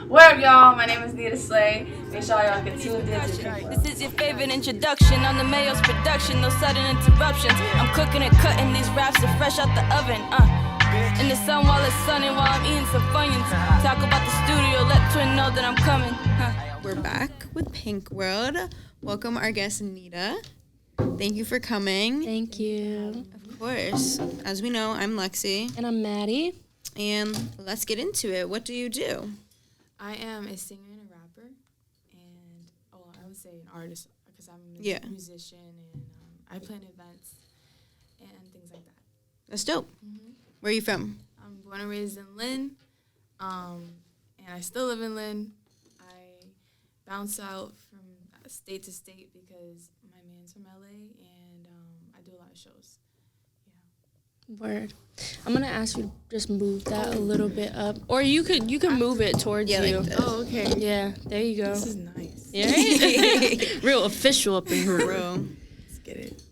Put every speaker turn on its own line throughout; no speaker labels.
What up, y'all? My name is Nita Slay. Make sure y'all get tuned in to Drink
This is your favorite introduction on the Mayo's production. No sudden interruptions. I'm cooking and cutting these raps are fresh out the oven. In the sun while it's sunny, while I'm eating some Funyuns. Talk about the studio, let Twin know that I'm coming.
We're back with Pink World. Welcome our guest Nita. Thank you for coming.
Thank you.
Of course. As we know, I'm Lexi.
And I'm Maddie.
And let's get into it. What do you do?
I am a singer and a rapper, and I would say an artist because I'm a musician and I plan events and things like that.
That's dope. Mm-hmm. Where are you from?
I'm born and raised in Lynn, and I still live in Lynn. I bounce out from state to state because my man's from LA, and I do a lot of shows.
Word. I'm gonna ask you to just move that a little bit up, or you can move it towards you.
Like
oh, okay.
Yeah, there you go.
This is nice.
Yeah, real official up in here.
Let's get it.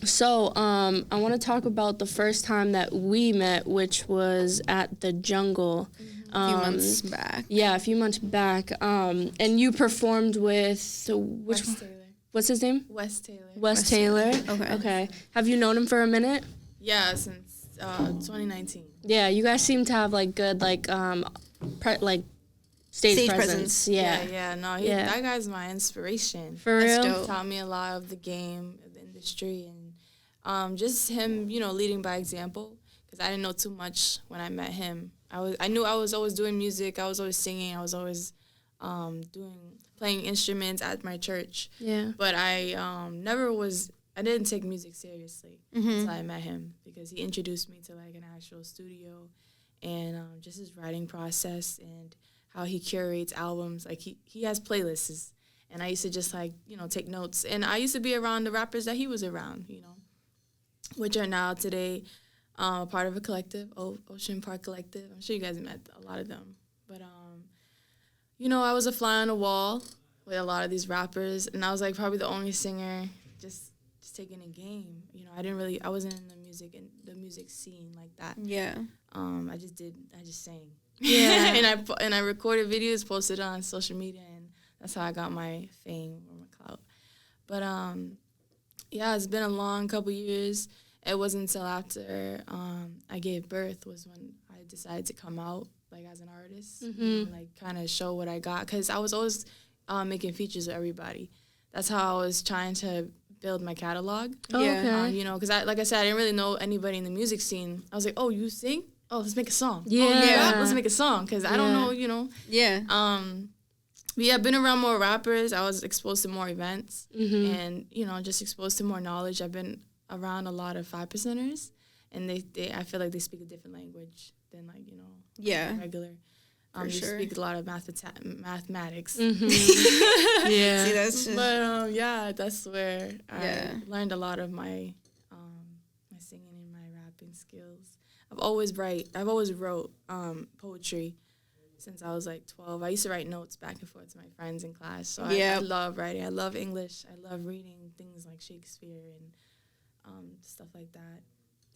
So, I want to talk about the first time that we met, which was at the Jungle.
A few months back.
Yeah, a few months back. And you performed with
Wes Taylor.
What's his name?
Wes Taylor.
Wes Taylor.
Okay.
Have you known him for a minute?
Yeah, since 2019.
Yeah, you guys seem to have like good stage presence.
Yeah. No, that guy's my inspiration.
For real?
Dope.
Taught me a lot of the game, of the industry, and just him, leading by example. Because I didn't know too much when I met him. I knew I was always doing music. I was always singing. I was always playing instruments at my church.
Yeah.
But I didn't take music seriously until I met him because he introduced me to like an actual studio and just his writing process and how he curates albums. Like he has playlists, and I used to just take notes. And I used to be around the rappers that he was around, which are now today part of a collective, Ocean Park Collective. I'm sure you guys met a lot of them. But, I was a fly on the wall with a lot of these rappers, and I was like probably the only singer just taking a game. I wasn't in the music scene like that.
Yeah.
I just sang.
Yeah.
and I recorded videos, posted on social media, and that's how I got my fame or my clout. But it's been a long couple years. It wasn't until after I gave birth was when I decided to come out like as an artist, kind of show what I got, because I was always making features with everybody. That's how I was trying to build my catalog.
Oh, okay.
Because like I said, I didn't really know anybody in the music scene. I was like, oh, you sing? Oh, let's make a song.
Yeah.
Oh, you rap? Let's make a song, because I don't know,
Yeah.
But yeah, I've been around more rappers. I was exposed to more events and, just exposed to more knowledge. I've been around a lot of 5%ers, and they I feel like they speak a different language than regular. They speak a lot of mathematics.
Mm-hmm. Yeah.
See, that's just...
But that's where I learned a lot of my my singing and my rapping skills. I've always wrote poetry since I was like 12. I used to write notes back and forth to my friends in class. So I love writing. I love English. I love reading things like Shakespeare and stuff like that.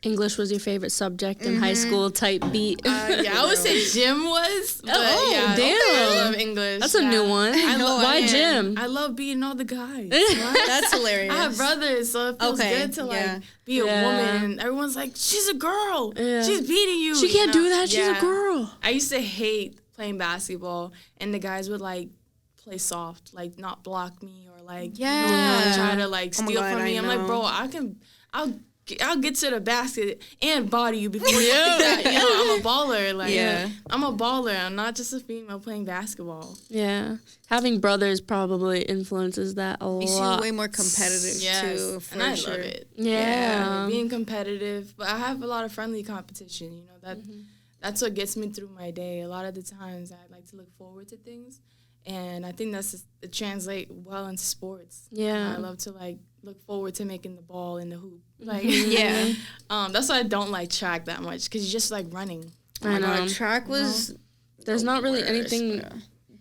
English was your favorite subject in high school type beat.
I would say gym was. But
damn.
I love English.
That's a new one. Why gym?
I love beating all the guys.
That's hilarious.
I have brothers, so it feels good to be a woman. Everyone's like, she's a girl. Yeah. She's beating you.
She can't do that. She's a girl.
I used to hate playing basketball, and the guys would play soft, not block me or try to steal from me. I'm like, bro, I'll get to the basket and body you before you do that. I'm a baller. I'm a baller. I'm not just a female playing basketball.
Yeah. Having brothers probably influences that a lot.
Makes you way more competitive, too, for
and I
sure.
love it.
Yeah.
Being competitive. But I have a lot of friendly competition, That's what gets me through my day. A lot of the times I like to look forward to things. And I think it translates well into sports.
Yeah.
I love to look forward to making the ball in the hoop. That's why I don't like track that much, because you're just running.
I know.
Track was...
There's not really anything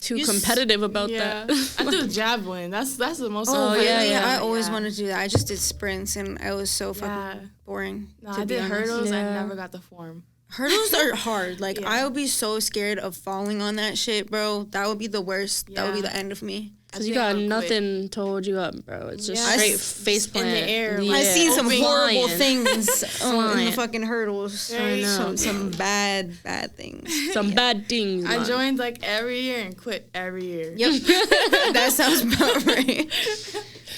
too competitive about that.
I do javelin. That's the most.
I always wanted to do that. I just did sprints, and I was so fucking boring.
No, I did hurdles. I never got the form.
Hurdles are hard. Like, I would be so scared of falling on that shit, bro. That would be the worst. Yeah. That would be the end of me.
Because you got nothing to hold you up, bro. It's just straight face plant.
In the air.
Yeah. I've seen some horrible things in the fucking hurdles.
I know.
Some bad things.
Some bad things.
I joined like every year and quit every year.
Yep. That sounds about right.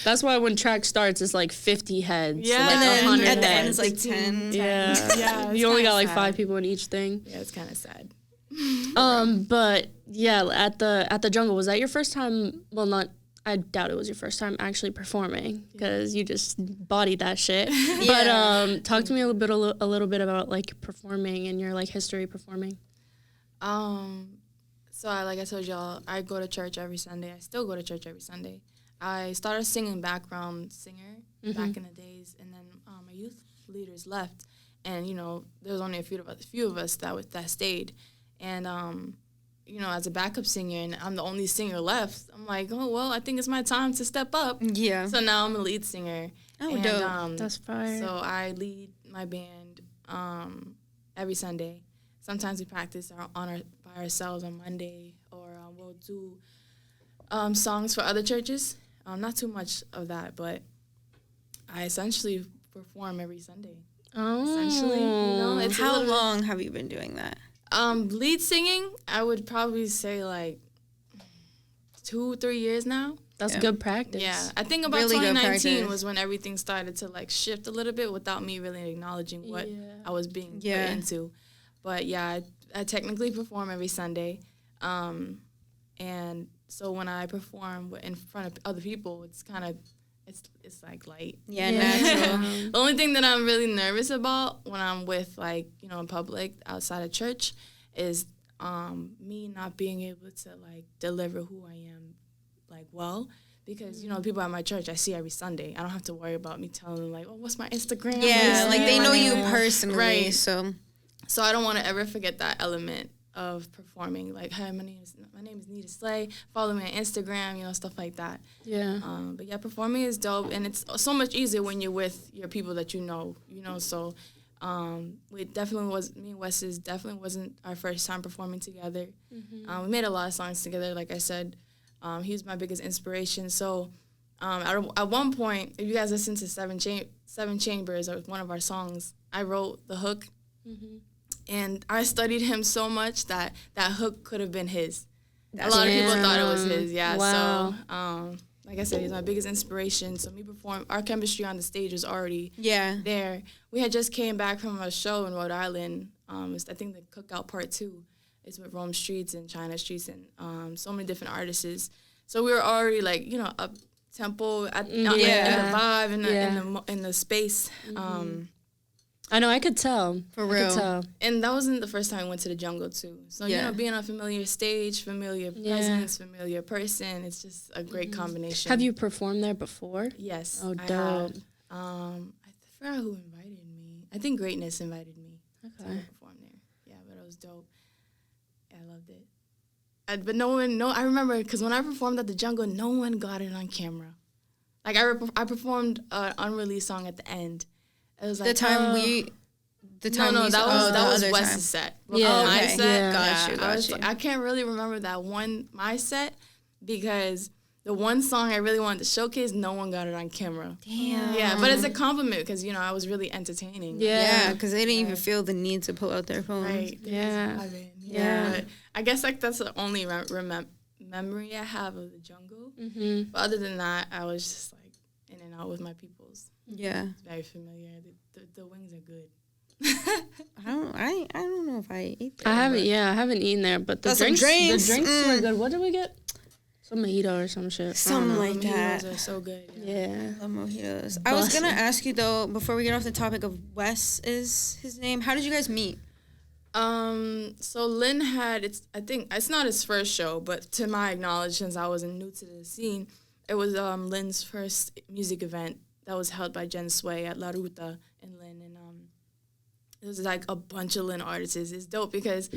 That's why when track starts, it's like 50 heads.
Yeah,
like
and then
100
at the end
heads.
it's like 10.
Yeah. You only got like 5 people in each thing.
Yeah, it's kind of sad.
But yeah, at the jungle, was that your first time? Well, not. I doubt it was your first time actually performing because you just bodied that shit. But talk to me a little bit about like performing and your like history performing.
So like I told y'all, I go to church every Sunday. I still go to church every Sunday. I started singing background singer back in the days, and then my youth leaders left, and there was only a few of us that stayed, and as a backup singer, and I'm the only singer left. I'm like, oh well, I think it's my time to step up. Yeah. So now I'm a lead singer.
Oh, dope.
That's fire.
So I lead my band every Sunday. Sometimes we practice by ourselves on Monday, or we'll do songs for other churches. Not too much of that, but I essentially perform every Sunday.
Oh.
Essentially,
it's how long have you been doing that?
Lead singing, I would probably say like 2-3 years now.
That's good practice.
Yeah, I think about really 2019 was when everything started to like shift a little bit without me really acknowledging what I was being put into. But yeah, I technically perform every Sunday, and so when I perform in front of other people, it's kind of it's like light.
Yeah, natural.
The only thing that I'm really nervous about when I'm with in public outside of church is me not being able to like deliver who I am well, because people at my church I see every Sunday. I don't have to worry about me telling them like, oh, what's my Instagram?
Yeah, like they know you personally,
right?
So
I don't want to ever forget that element of performing. Like, hey, my name is Nita Slay. Follow me on Instagram, stuff like that.
Yeah.
But yeah, performing is dope, and it's so much easier when you're with your people that you know. So, me and Wes definitely wasn't our first time performing together. We made a lot of songs together. Like I said, he was my biggest inspiration. So, at one point, if you guys listen to Seven Chambers, or one of our songs, I wrote the hook. And I studied him so much that hook could have been his. A lot of people thought it was his, yeah. Wow. So, like I said, he's my biggest inspiration. So our chemistry on the stage was already there. We had just came back from a show in Rhode Island. I think the Cookout Part 2 is with Rome Streets and China Streets and so many different artists. So we were already like, up tempo in the vibe, in the space.
I know, I could tell.
For real.
I could tell.
And that wasn't the first time I went to the jungle, too. So, being on a familiar stage, familiar presence, familiar person, it's just a great combination.
Have you performed there before?
Yes.
Oh, dope.
I forgot who invited me. I think Greatness invited me to perform there. Yeah, but it was dope. Yeah, I loved it. But I remember, because when I performed at the jungle, no one got it on camera. Like, I performed an unreleased song at the end. It was like
that was
Wes's set.
Yeah,
my set.
Got you.
I can't really remember my set, because the one song I really wanted to showcase, no one got it on camera.
Damn.
Yeah, but it's a compliment, because I was really entertaining.
Yeah, because they didn't even feel the need to pull out their phones.
Right.
Yeah.
But I guess that's the only memory I have of the jungle. But other than that, I was just like in and out with my peoples.
Yeah.
It's very familiar. The wings are good.
I don't know if I ate there.
I haven't eaten there, but the drinks were good. What did we get? Some mojito or some shit.
Something like that.
Mojitos are so good.
Yeah.
I love mojitos. I was going to ask you, though, before we get off the topic of Wes is his name, how did you guys meet?
So Lynn I think it's not his first show, but to my knowledge, since I wasn't new to the scene, it was Lynn's first music event that was held by Jen Sway at La Ruta in Lynn, and it was like a bunch of Lynn artists. It's dope because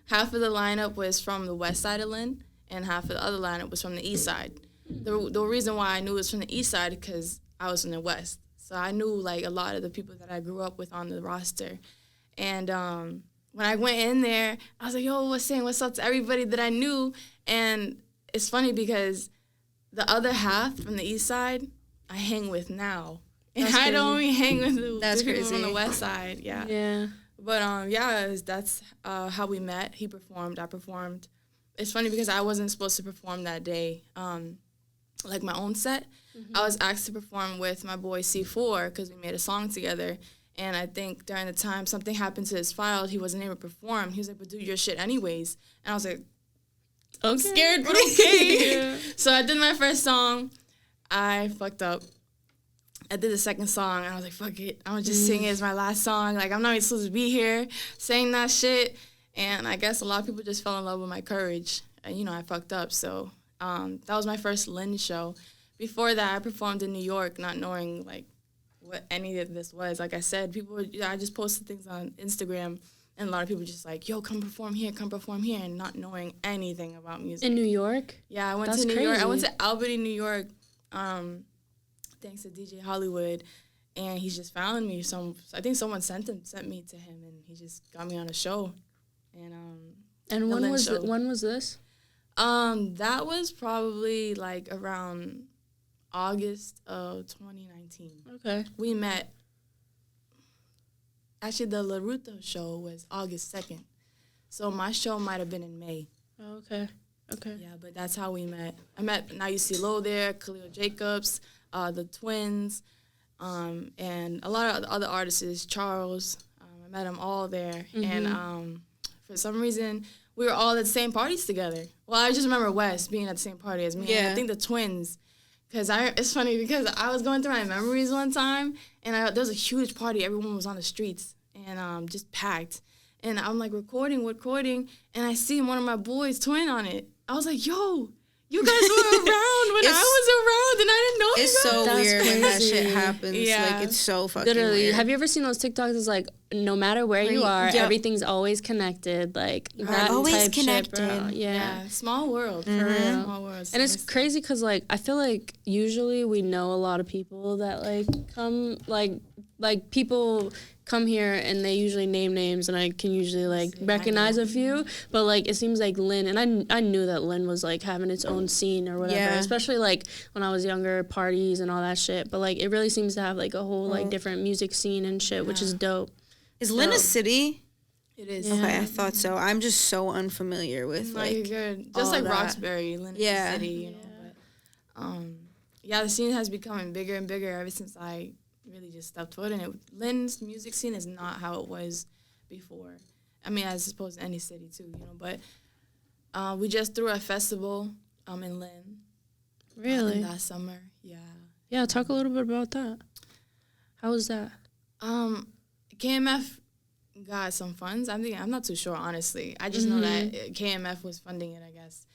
half of the lineup was from the west side of Lynn, and half of the other lineup was from the east side. The reason why I knew it was from the east side because I was from the west, so I knew like a lot of the people that I grew up with on the roster, and when I went in there, I was like, yo, what's up to everybody that I knew. And it's funny because the other half from the east side, I hang with now. And
That's
I
crazy.
don't even hang with the people
crazy.
on the west side. Yeah.
Yeah.
But that's how we met. He performed, I performed. It's funny because I wasn't supposed to perform that day, like my own set. I was asked to perform with my boy C4 because we made a song together. And I think during the time something happened to his file, he wasn't able to perform. He was like, but do your shit anyways. And I was like, I'm scared, but okay.
Yeah.
So I did my first song. I fucked up. I did the second song, and I was like, fuck it. I'm just sing it as my last song. Like, I'm not even supposed to be here saying that shit. And I guess a lot of people just fell in love with my courage. And, I fucked up. So that was my first Lynn show. Before that, I performed in New York, not knowing, like, what any of this was. Like I said, I just posted things on Instagram, and a lot of people just like, yo, come perform here, and not knowing anything about music.
In New York?
Yeah, I went
That's
to New York. I
crazy.
went to Albany, New York, thanks to DJ Hollywood, and he just found me. I think someone sent me to him, and he just got me on a show.
And
The
when
Lynn
was
show.
when was this?
That was probably like around August of 2019.
Okay.
We met. Actually, the Laruto show was August 2nd. So my show might have been in May.
Okay. Okay.
Yeah, but that's how we met. I met Nayusi Low there, Khalil Jacobs, the twins, and a lot of other artists, Charles. I met them all there. And for some reason, we were all at the same parties together. Well, I just remember Wes being at the same party as me.
Yeah.
And I think the twins, because it's funny because I was going through my memories one time, and there was a huge party. Everyone was on the streets and just packed. And I'm like recording, and I see one of my boys' twin on it. I was like, yo, you guys were around when I was around, and I didn't know
It's
you guys.
so
That's
weird when that shit
crazy.
happens.
Yeah.
Like, it's so fucking
Literally,
weird.
have you ever seen those TikToks? It's like, no matter where you are,
Yep.
everything's always connected. Like, that
always
type
connected.
shit, bro. Yeah.
Yeah, small world. For
real.
Small world.
And it's crazy because, like, I feel like usually we know a lot of people that, like, come, like people come here and they usually name names and I can usually, like, recognize a few. But, like, it seems like Lynn, and I knew that Lynn was, like, having its own scene or whatever.
Yeah.
Especially, like, when I was younger, parties and all that shit. But, like, it really seems to have, like, a whole, like, different music scene and shit, which is dope.
Is Lynn a city?
It is.
Yeah.
Okay, I thought so. I'm just so unfamiliar with,
No,
like,
you're good.
all
Just like
that.
Roxbury, Lynn is
Yeah.
a city, you know. But yeah, the scene has become bigger and bigger ever since I really just stepped foot in it. Lynn's music scene is not how it was before. I mean, as opposed to any city too, you know. But we just threw a festival in Lynn.
Really?
Last summer, yeah.
Yeah, talk a little bit about that. How was that?
KMF got some funds. I'm not too sure, honestly. I just know that KMF was funding it, I guess,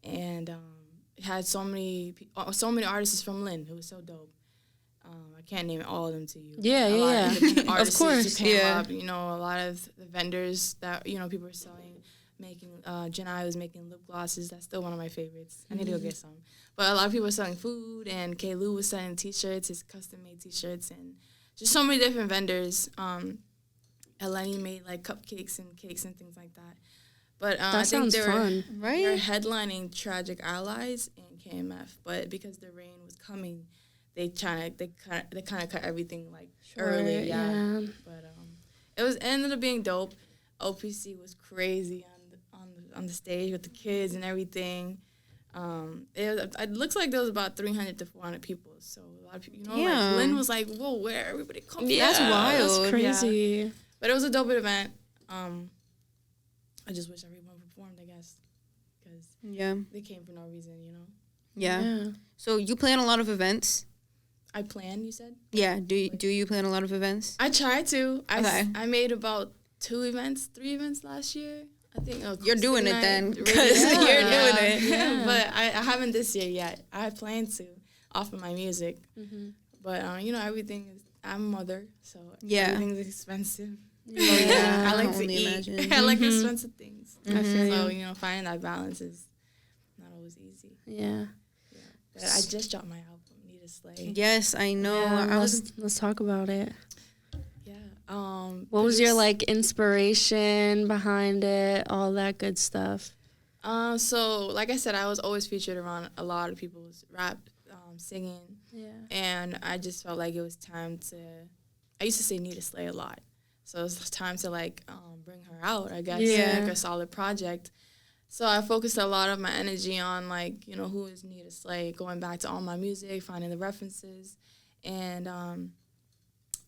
and it had so many artists from Lynn. It was so dope. I can't name all of them to you.
Yeah,
A lot
yeah,
of independent
yeah. Of
artists
course,
just came
yeah.
up. You know, a lot of the vendors that people were selling, making. Janai was making lip glosses. That's still one of my favorites. I need to go get some. But a lot of people were selling food, and K. Lou was selling T-shirts, his custom-made T-shirts, and just so many different vendors. Eleni made like cupcakes and cakes and things like that. But I
That
think
sounds
they were
fun.
right?
headlining Tragic Allies and KMF, but because the rain was coming, they kind of cut everything like early. Yeah. But it ended up being dope. OPC was crazy on the stage with the kids and everything. It looks like there was about 300 to 400 people. So a lot of people,
Yeah.
like Lynn was like, "Whoa, where everybody come from?"
That's wild.
That's crazy.
But it was a dope event. I just wish everyone performed, I guess, because
Yeah.
they came for no reason, you know.
Yeah. So you plan a lot of events?
I planned, you said?
Yeah. Do you plan a lot of events?
I tried to.
Okay.
I made about 3 events last year. I think.
You're doing it then,
Radio-
'cause you're
Yeah.
doing it.
Yeah, but I haven't this year yet. I plan to off of my music. But, everything is, I'm a mother, so
Yeah.
everything's expensive.
Yeah,
I like
I
to
can only
eat.
imagine.
I like expensive things.
I feel
So,
you.
finding that balance is not always easy.
Yeah.
But I just dropped my album, Nita Slay.
Yes, I know.
Yeah,
I was
let's talk about it.
Yeah.
What was your like inspiration behind it? All that good stuff.
So like I said, I was always featured around a lot of people's rap, singing.
Yeah.
And I just felt like it was time to. I used to say Nita Slay a lot, so it was time to like bring her out. I guess like a solid project. So I focused a lot of my energy on like who is Nita Slay, going back to all my music, finding the references, and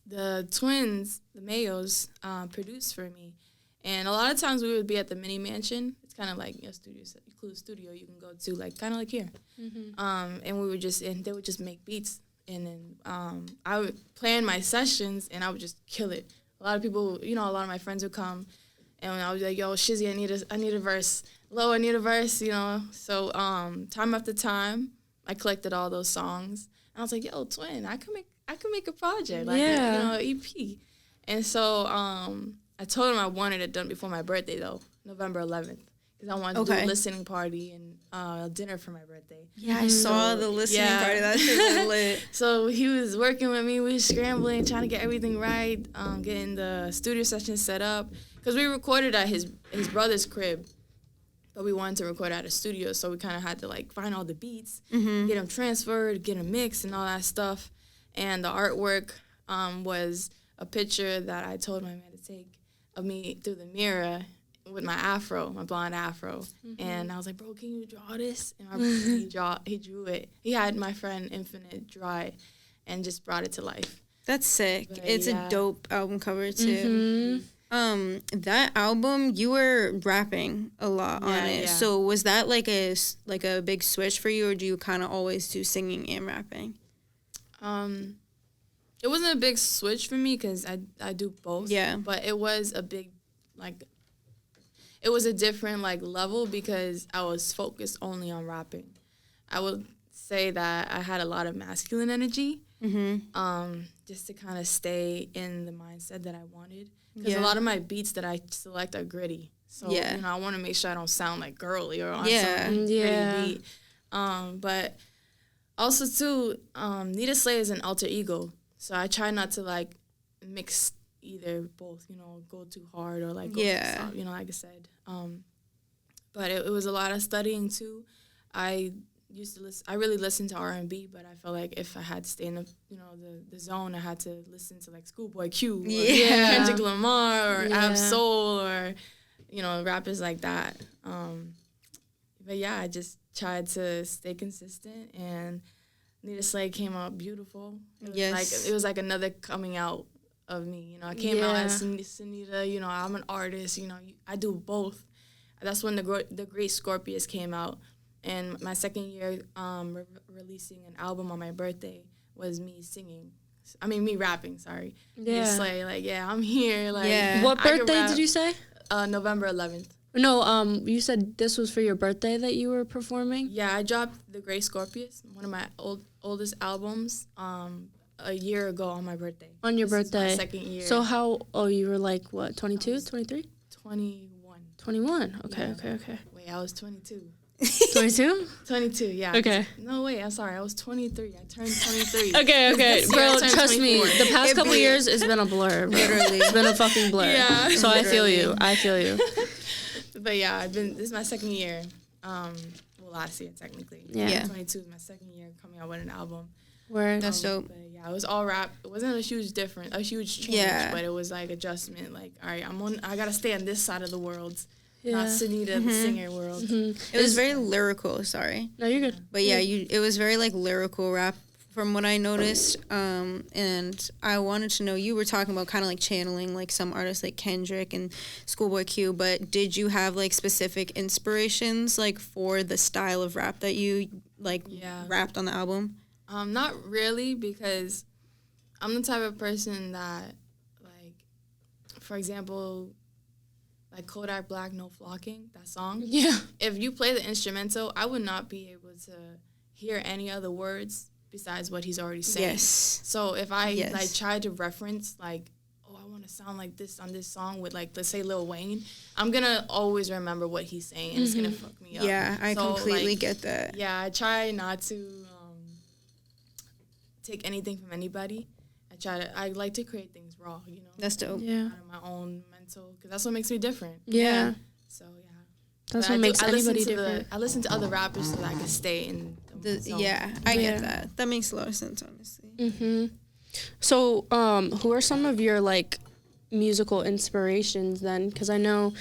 the twins, the Mayos, produced for me. And a lot of times we would be at the mini mansion. It's kind of like a studio you can go to, like kind of like here. Mm-hmm. And we would they would just make beats. And then I would plan my sessions, and I would just kill it. A lot of people, a lot of my friends would come, and I would be like, yo, Shizzy, I need a verse. Lo, I need a verse, So time after time, I collected all those songs. And I was like, yo, twin, I could make a project, like an EP. And so I told him I wanted it done before my birthday, though, November 11th, because I wanted to do a listening party and dinner for my birthday.
Yeah, I saw the listening party. That shit was lit.
So he was working with me. We were scrambling, trying to get everything right, getting the studio session set up. Because we recorded at his brother's crib, but we wanted to record at a studio, so we kind of had to, like, find all the beats, get them transferred, get them mixed, and all that stuff. And the artwork was a picture that I told my man to take of me through the mirror with my afro, my blonde afro. And I was like, bro, can you draw this? And my brother, he drew it. He had my friend Infinite draw it and just brought it to life.
That's sick. But it's a dope album cover, too. That album, you were rapping a lot on it. Yeah. So was that like a big switch for you, or do you kind of always do singing and rapping?
It wasn't a big switch for me because I do both. Yeah. But it was a big, like, it was a different, like, level because I was focused only on rapping. I would say that I had a lot of masculine energy, just to kind of stay in the mindset that I wanted. Because a lot of my beats that I select are gritty. So, I want to make sure I don't sound, like, girly or on some gritty beat. But also, too, Nita Slay is an alter ego. So I try not to, like, mix either, both, go too hard or, like, go too soft, like I said. But it was a lot of studying, too. I really listened to R&B, but I felt like if I had to stay in the zone, I had to listen to, like, Schoolboy Q or Kendrick Lamar or Ab Soul or, rappers like that. But, I just tried to stay consistent, and Nita Slay came out beautiful. It was like another coming out of me. I came out as Soneta. I'm an artist. I do both. That's when the Great Scorpius came out, and my second year releasing an album on my birthday was me singing. I mean, me rapping. Sorry. Nita Slay. Like, I'm here. Like,
what birthday did you say?
November 11th.
No, you said this was for your birthday that you were performing?
Yeah, I dropped The Great Scorpius, one of my oldest albums, a year ago on my birthday.
On your birthday?
Is my second year.
So you were like, what, 22, 23?
21.
21? Okay.
Wait, I was 22.
22?
22, yeah.
Okay.
No, wait, I'm sorry. I was 23. I turned 23.
Okay. Bro, trust me. The past couple years, it's been a blur, bro. Literally. It's been a fucking blur. Yeah. So literally. I feel you.
But this is my second year. Last year, technically.
Yeah.
22 is my second year coming out with an album.
Word. That's dope.
But it was all rap. It wasn't a huge change, but it was like adjustment. Like, all right, I gotta stay on this side of the world, not Soneta, the singer world.
It was very lyrical. Sorry.
No, you're good.
But it was very like lyrical rap from what I noticed. And I wanted to know, you were talking about kind of like channeling like some artists like Kendrick and Schoolboy Q, but did you have like specific inspirations like for the style of rap that you like rapped on the album?
Not really, because I'm the type of person that, like, for example, like Kodak Black, No Flocking, that song.
Yeah.
If you play the instrumental, I would not be able to hear any other words besides what he's already saying.
Yes.
So if I like try to reference like, I want to sound like this on this song with, like, let's say Lil Wayne, I'm gonna always remember what he's saying, and it's gonna fuck me up.
Yeah, I completely get that.
Yeah, I try not to take anything from anybody. I I like to create things raw, you know.
That's dope.
Yeah.
Out of my own mental, because that's what makes me different.
Yeah.
So yeah.
That's
But
what makes anybody
listen
different.
I listen to other rappers so that I can stay in the zone.
Yeah, I
Yeah.
get that. That makes a lot of sense, honestly.
Mm-hmm. So, who are some of your like musical inspirations then? Because I know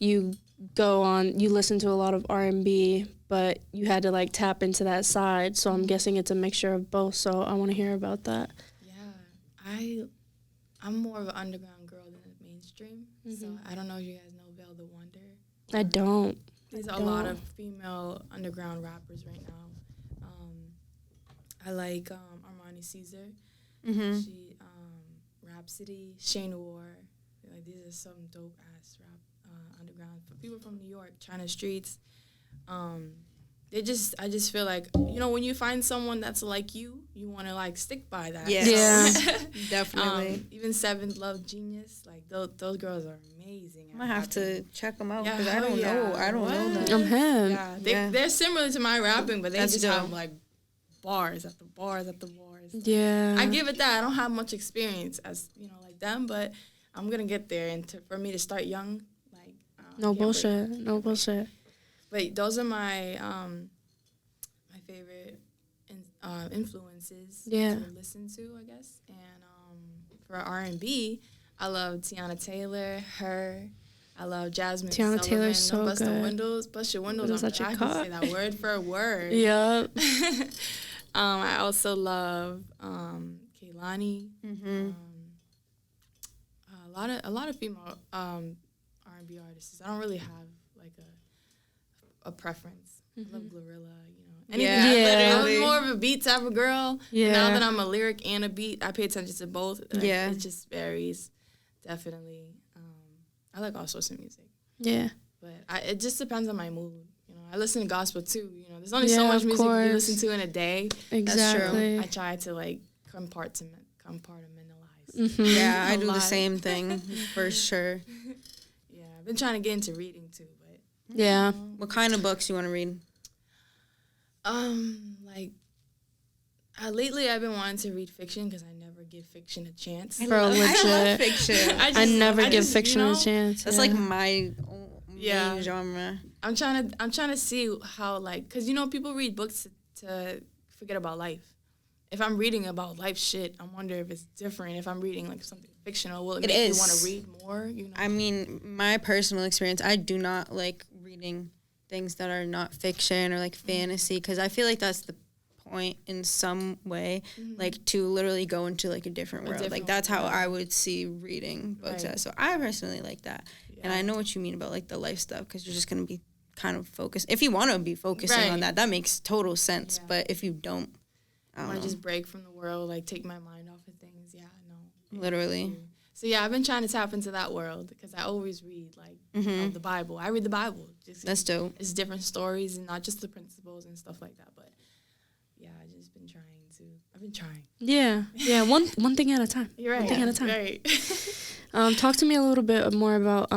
you you listen to a lot of R&B, but you had to like tap into that side. So I'm guessing it's a mixture of both. So I want to hear about that.
Yeah, I'm more of an underground girl than a mainstream. So I don't know if you guys know Belle the Wonder.
I don't.
There's a lot of female underground rappers right now. I like Armani Caesar. She Rhapsody, Shane War. Like these are some dope ass rap underground for people from New York, China Streets. I just feel like, you know, when you find someone that's like you want to like stick by that.
Yes.
Yeah.
Definitely.
Even Seventh Love Genius, like those girls are amazing.
I might have to check them out
Yeah,
because I don't
hell
know.
yeah.
I don't know
What?
them.
I'm him.
Yeah, they're similar to my rapping, but they
That's
just
dope.
have like bars after bars after bars.
Yeah.
I give it that. I don't have much experience as, you know, like them, but I'm gonna get there. And for me to start young, like
No
can't
bullshit.
wait.
No bullshit.
But those are my favorite influences
Yeah.
to listen to, I guess. And for R&B, I love Tiana Taylor, her. I love Jasmine
Tiana
Sullivan.
Taylor's so
Bust the
good.
windows, bust your windows.
Windows
I
at your
can
car.
say that word for word.
Yep.
I also love Kehlani. A lot of female R&B artists. I don't really have like a preference. I love Glorilla, you know. Anything
Yeah,
I'm
literally.
more of a beat type of girl.
Yeah.
Now that I'm a lyric and a beat, I pay attention to both. Like,
Yeah.
it just varies. Definitely. I like all sorts of music,
Yeah.
but it just depends on my mood. You know, I listen to gospel too. You know, there's only so
Yeah,
much
of
music you
course.
listen to in a day.
Exactly.
I try to like compartmentalize.
Mhm.
Yeah, I do the
lot.
same thing for sure.
Yeah, I've been trying to get into reading too, but
Yeah.
What kind of books you want to read?
like lately I've been wanting to read fiction because I never give fiction a chance.
Bro,
I love
legit.
fiction.
I never give
just,
fiction
you know,
a chance.
That's
yeah.
like my
Yeah.
main genre.
I'm trying to see how, like, because you know people read books to forget about life. If I'm reading about life shit, I wonder if it's different. If I'm reading like something fictional, will it make
is.
me want to read more? You know.
I mean, my personal experience, I do not like reading things that are not fiction or like fantasy because I feel like that's the point in some way, like to literally go into like a different world.
different
Like that's how
world.
I would see reading books
Right.
as. So I personally like that. And
Yeah.
I know what you mean about like the life stuff because you're just going to be kind of focused. If you want to be focusing on
Right.
that makes total sense.
Yeah.
But if you don't, I
I
don't
want
know.
to just break from the world, like take my mind off of things. Yeah, no.
Literally.
So yeah, I've been trying to tap into that world because I always read like the Bible. I read the Bible. Just
That's dope.
It's different stories and not just the principles and stuff like that. But yeah, I've just been trying to. I've been trying.
Yeah. Yeah. One thing at a time.
You're right.
One thing at a time.
Right.
Talk to me a little bit more about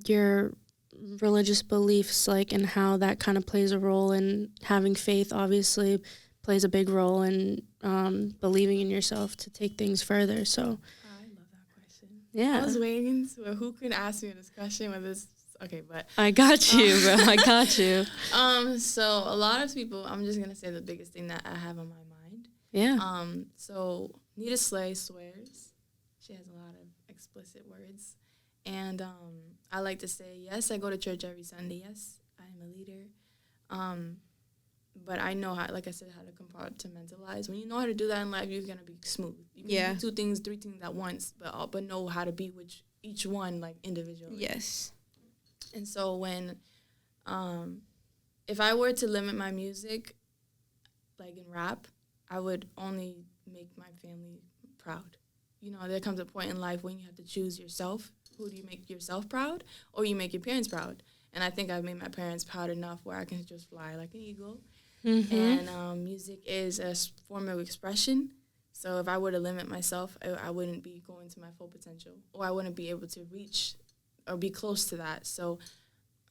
your religious beliefs, like, and how that kind of plays a role in having faith. Obviously, plays a big role in believing in yourself to take things further. So,
I love that question.
yeah,
I was waiting to who could ask me this question. Whether it's okay, but
I got you, bro. I got you.
so a lot of people. I'm just gonna say the biggest thing that I have on my mind.
Yeah.
So Nita Slay swears. She has a lot of explicit words. And I like to say, yes, I go to church every Sunday. Yes, I am a leader. But I know how, like I said, how to compartmentalize. When you know how to do that in life, you're going to be smooth. You can do 2 things, 3 things at once, but know how to be with each one, like, individually.
Yes.
And so when, if I were to limit my music, like in rap, I would only make my family proud. You know, there comes a point in life when you have to choose yourself. Who do you make yourself proud, or you make your parents proud? And I think I've made my parents proud enough where I can just fly like an eagle.
Mm-hmm.
And music is a form of expression. So if I were to limit myself, I wouldn't be going to my full potential, or I wouldn't be able to reach or be close to that. So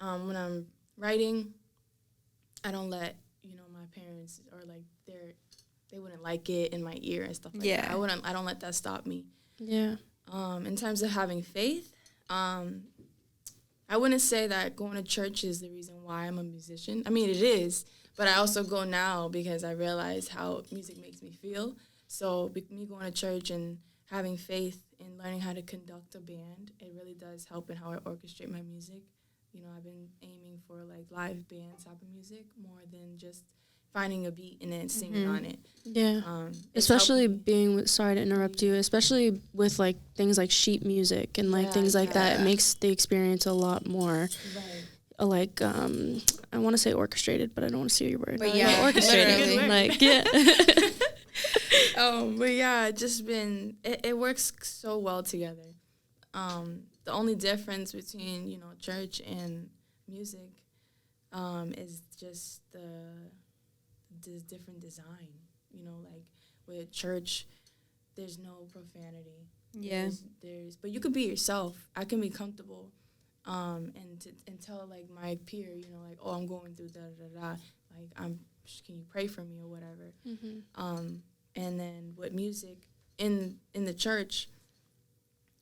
when I'm writing, I don't let, my parents or like they wouldn't like it in my ear and stuff like
Yeah.
that. I don't let that stop me.
Yeah.
In terms of having faith, I wouldn't say that going to church is the reason why I'm a musician. I mean, it is, but I also go now because I realize how music makes me feel. So me going to church and having faith in learning how to conduct a band, it really does help in how I orchestrate my music. You know, I've been aiming for like live band type of music more than just finding a beat and then singing on it.
Yeah.
It's
Especially
helping me.
being with, sorry to interrupt you, especially with like things like sheet music and like
Yeah,
things like that, it
yeah.
makes the experience a lot more
Right.
like I want to say orchestrated, but I don't want to say your word.
But yeah,
orchestrated.
literally.
Like yeah.
But yeah, it works so well together. The only difference between, you know, church and music is just the different design. You know, like with church, there's no profanity.
Yeah.
But you could be yourself. I can be comfortable, and tell like my peer, you know, like, oh, I'm going through da da da, like can you pray for me or whatever. And then with music in the church,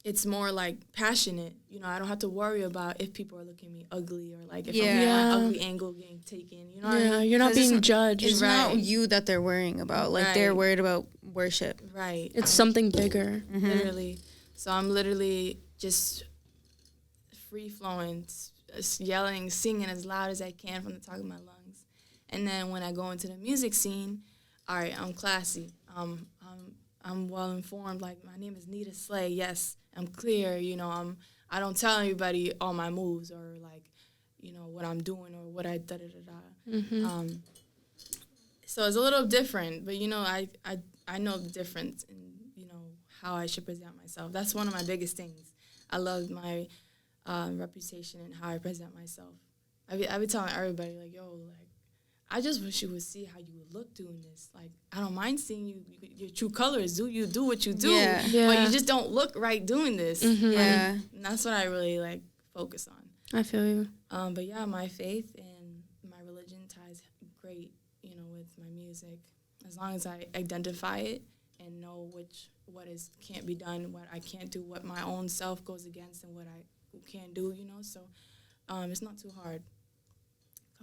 it's more like passionate. You know, I don't have to worry about if people are looking at me ugly or like if I'm getting
Yeah.
my ugly angle getting taken. You know what I
Yeah,
mean?
you're not
'Cause it's
being
not-
judged.
It's
Right.
not you that they're worrying about. Like they're
Right.
worried about worship.
Right.
It's something bigger.
Literally. So I'm literally just free flowing, yelling, singing as loud as I can from the top of my lungs. And then when I go into the music scene, all right, I'm classy. I'm well informed. Like, my name is Nita Slay. Yes, I'm clear. You know, I don't tell anybody all my moves or like, you know, what I'm doing or what I da da da da. So it's a little different, but you know, I know the difference in, you know, how I should present myself. That's one of my biggest things. I love my reputation and how I present myself. I be telling everybody like, yo, like, I just wish you would see how you would look doing this. Like, I don't mind seeing your true colors. Do what you do,
Yeah.
but
Yeah.
you just don't look right doing this.
Yeah.
And that's what I really like focus on.
I feel you.
But yeah, my faith and my religion ties great, you know, with my music. As long as I identify it and know what can't be done, what I can't do, what my own self goes against, and what I can do, you know. So it's not too hard.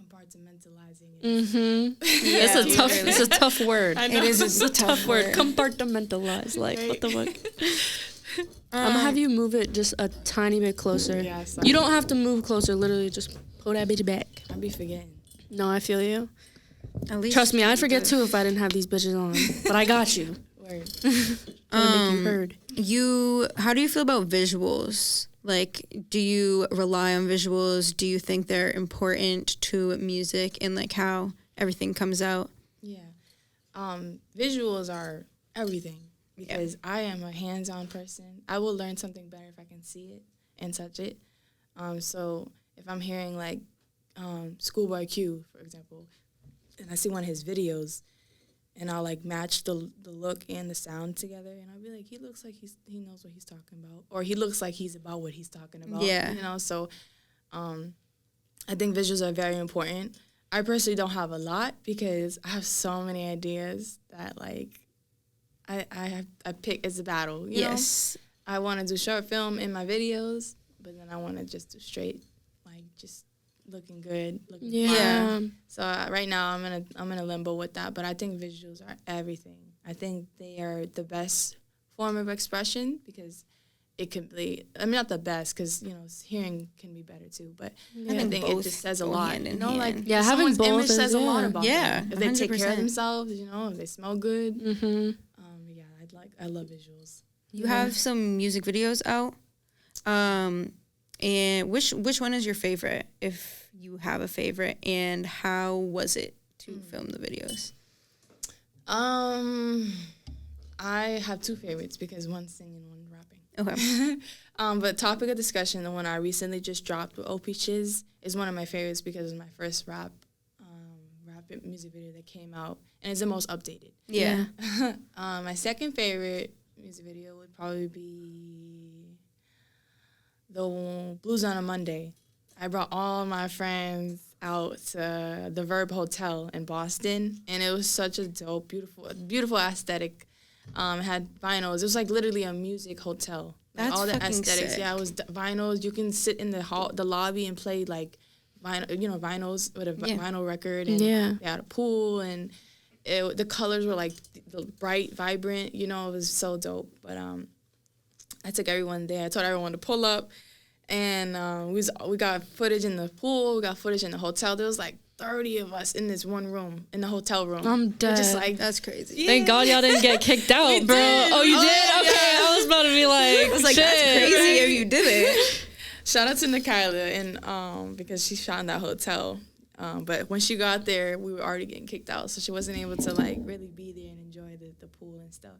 Compartmentalizing it.
It's a tough word.
I know.
It is
It's a tough word. Compartmentalize. Like what the fuck? I'm gonna have you move it just a tiny bit closer.
Yeah, sorry.
You don't have to move closer. Literally, just pull that bitch back.
I be forgetting.
No, I feel you.
At least
Trust me, I'd forget too if I didn't have these bitches on. But I got you.
Word.
Trying to make you heard.
How do you feel about visuals? Like, do you rely on visuals? Do you think they're important to music and like how everything comes out?
Yeah. Visuals are everything because I am a hands-on person. I will learn something better if I can see it and touch it. So if I'm hearing like Schoolboy Q, for example, and I see one of his videos, and I'll like match the look and the sound together, and I'll be like, he looks like he knows what he's talking about, or he looks like he's about what he's talking about.
Yeah.
You know, so I think visuals are very important. I personally don't have a lot because I have so many ideas that like I pick as a battle. You know? I want to do short film in my videos, but then I want to just do straight, like just looking good, looking fine. So right now I'm in a limbo with that, but I think visuals are everything. I think they are the best form of expression because it can be. I mean, not the best because you know hearing can be better too, but I think it
both
just says a
go
lot.
hand in
You know,
hand.
like
Yeah, having
someone's
both
image
is-
says a lot
yeah.
about
Yeah,
them. If they take care of
100%.
themselves, you know, if they smell good.
Mm-hmm.
Yeah, I love visuals.
You have some music videos out. And which one is your favorite, if you have a favorite, and how was it to film the videos?
I have two favorites because one's singing, one rapping.
Okay.
But topic of discussion, the one I recently just dropped with OP Chiz, is one of my favorites because it's my first rap music video that came out, and it's the most updated.
Yeah.
My second favorite music video would probably be the Blues on a Monday. I brought all my friends. out to the Verb Hotel in Boston, and it was such a dope, beautiful aesthetic. It had vinyls. It was like literally a music hotel. Like,
That's
all the
fucking
aesthetics.
sick.
Yeah, it was vinyls. You can sit in the lobby and play like vinyls with a vinyl record, and
Yeah.
they had a pool, and the colors were like the bright, vibrant. It was so dope. But I took everyone there. I told everyone to pull up, and we got footage in the pool. We got footage in the hotel. There was like 30 of us in this one room, in the hotel room.
I'm dead.
Just like,
That's crazy.
Thank God y'all didn't get kicked out, bro.
did.
Oh, you
Oh,
did? Okay,
yeah.
I was about to be like,
I was like,
shit.
that's crazy if you did it.
shout out to Nikayla, and because she found that hotel. But when she got there, we were already getting kicked out, so she wasn't able to like really be there and enjoy the pool and stuff.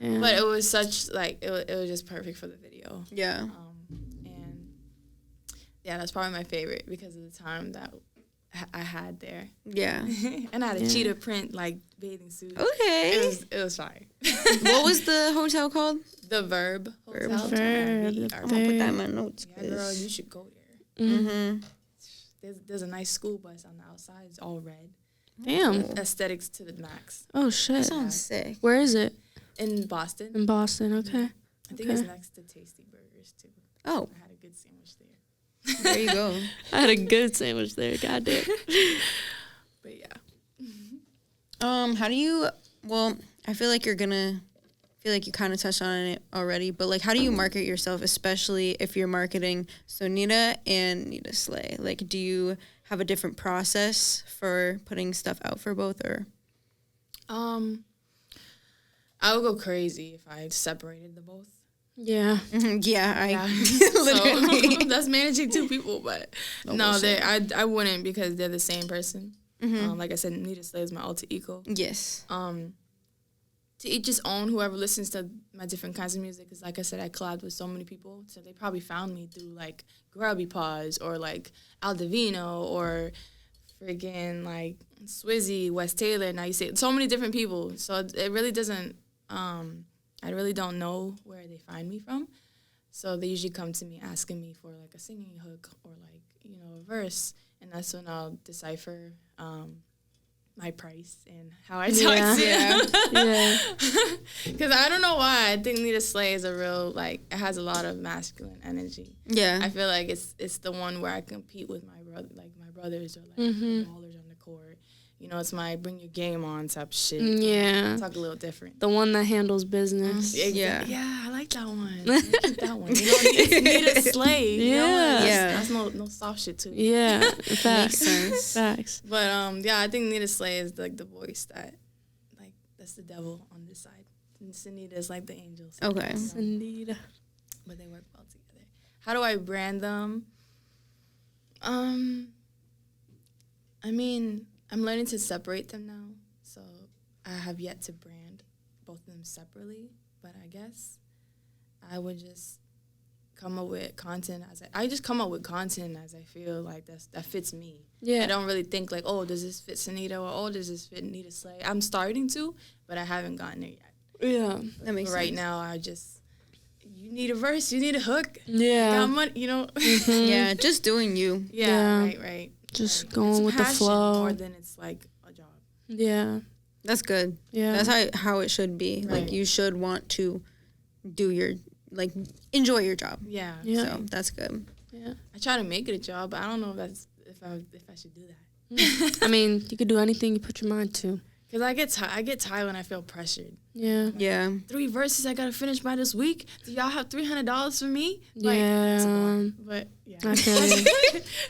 Yeah.
But it was such like it was just perfect for the video.
Yeah.
And yeah, that's probably my favorite because of the time that I had there.
Yeah.
And I had a cheetah print like bathing suit.
Okay.
It was fire.
What was the hotel called?
The Verb Hotel.
Verb.
I'm gonna put that in my notes.
Yeah, girl, you should go there.
Mm-hmm.
There's a nice school bus on the outside. It's all red.
Damn.
Aesthetics to the max.
Oh, shit.
Sounds sick.
Where is it?
In Boston.
In Boston, okay.
I think it's next to Tasty Burgers too.
Oh,
I had a good sandwich there.
there you go.
I had a good sandwich there, goddamn.
But yeah.
How do you? Well, I feel like you kind of touched on it already, but like, how do you market yourself, especially if you're marketing Soneta and Nita Slay? Like, do you have a different process for putting stuff out for both, or?
I would go crazy if I separated the both.
Yeah.
Yeah,
So that's managing two people, but no,
bullshit.
I wouldn't because they're the same person. Like I said, Nita Slay is my alter ego.
Yes.
To each his own. Whoever listens to my different kinds of music, because like I said, I collabed with so many people, so they probably found me through like Grubby Paws or like Aldivino or friggin' like Swizzy, Wes Taylor. Now you say so many different people, so it really doesn't. I really don't know where they find me from, so they usually come to me asking me for like a singing hook or like a verse, and that's when I'll decipher my price and how I talk to them.
Yeah.
Because I don't know why. I think Nita Slay is a real, like, it has a lot of masculine energy.
Yeah.
I feel like it's the one where I compete with my brothers or like the ballers on the court. It's my bring your game on type shit.
Yeah.
Talk a little different.
The one that handles business.
Yeah.
Yeah, I like that one. I keep that one. It's Nita Slay.
Yeah.
That's no soft shit too.
Yeah.
Makes
Facts.
sense.
Facts.
But yeah, I think Nita Slay is like the voice that's the devil on this side. And Soneta is like the angel.
Okay.
Indeed.
But they work well together. How do I brand them? I mean, I'm learning to separate them now. So I have yet to brand both of them separately. But I guess I would just come up with content I just come up with content as I feel like that fits me.
Yeah.
I don't really think like, oh, does this fit Soneta or oh, does this fit Nita Slay? I'm starting to, but I haven't gotten there yet.
Yeah.
That makes
But right
sense.
now, you need a verse, you need a hook.
Yeah.
Got money,
Yeah, just doing you.
Yeah,
Yeah.
right.
Just
Like,
going
it's
with the
passion
flow.
more than it's like a job.
Yeah.
That's good.
Yeah.
That's how it should be.
Right.
Like, you should want to enjoy your job.
Yeah.
Yeah.
So that's good.
Yeah.
I try to make it a job, but I don't know if I should do that.
I mean, you could do anything you put your mind to.
Cause I get tired when I feel pressured.
Yeah.
Yeah.
3 verses I gotta finish by this week. Do y'all have $300 for me?
Yeah.
it's a lot. But yeah,
I feel you.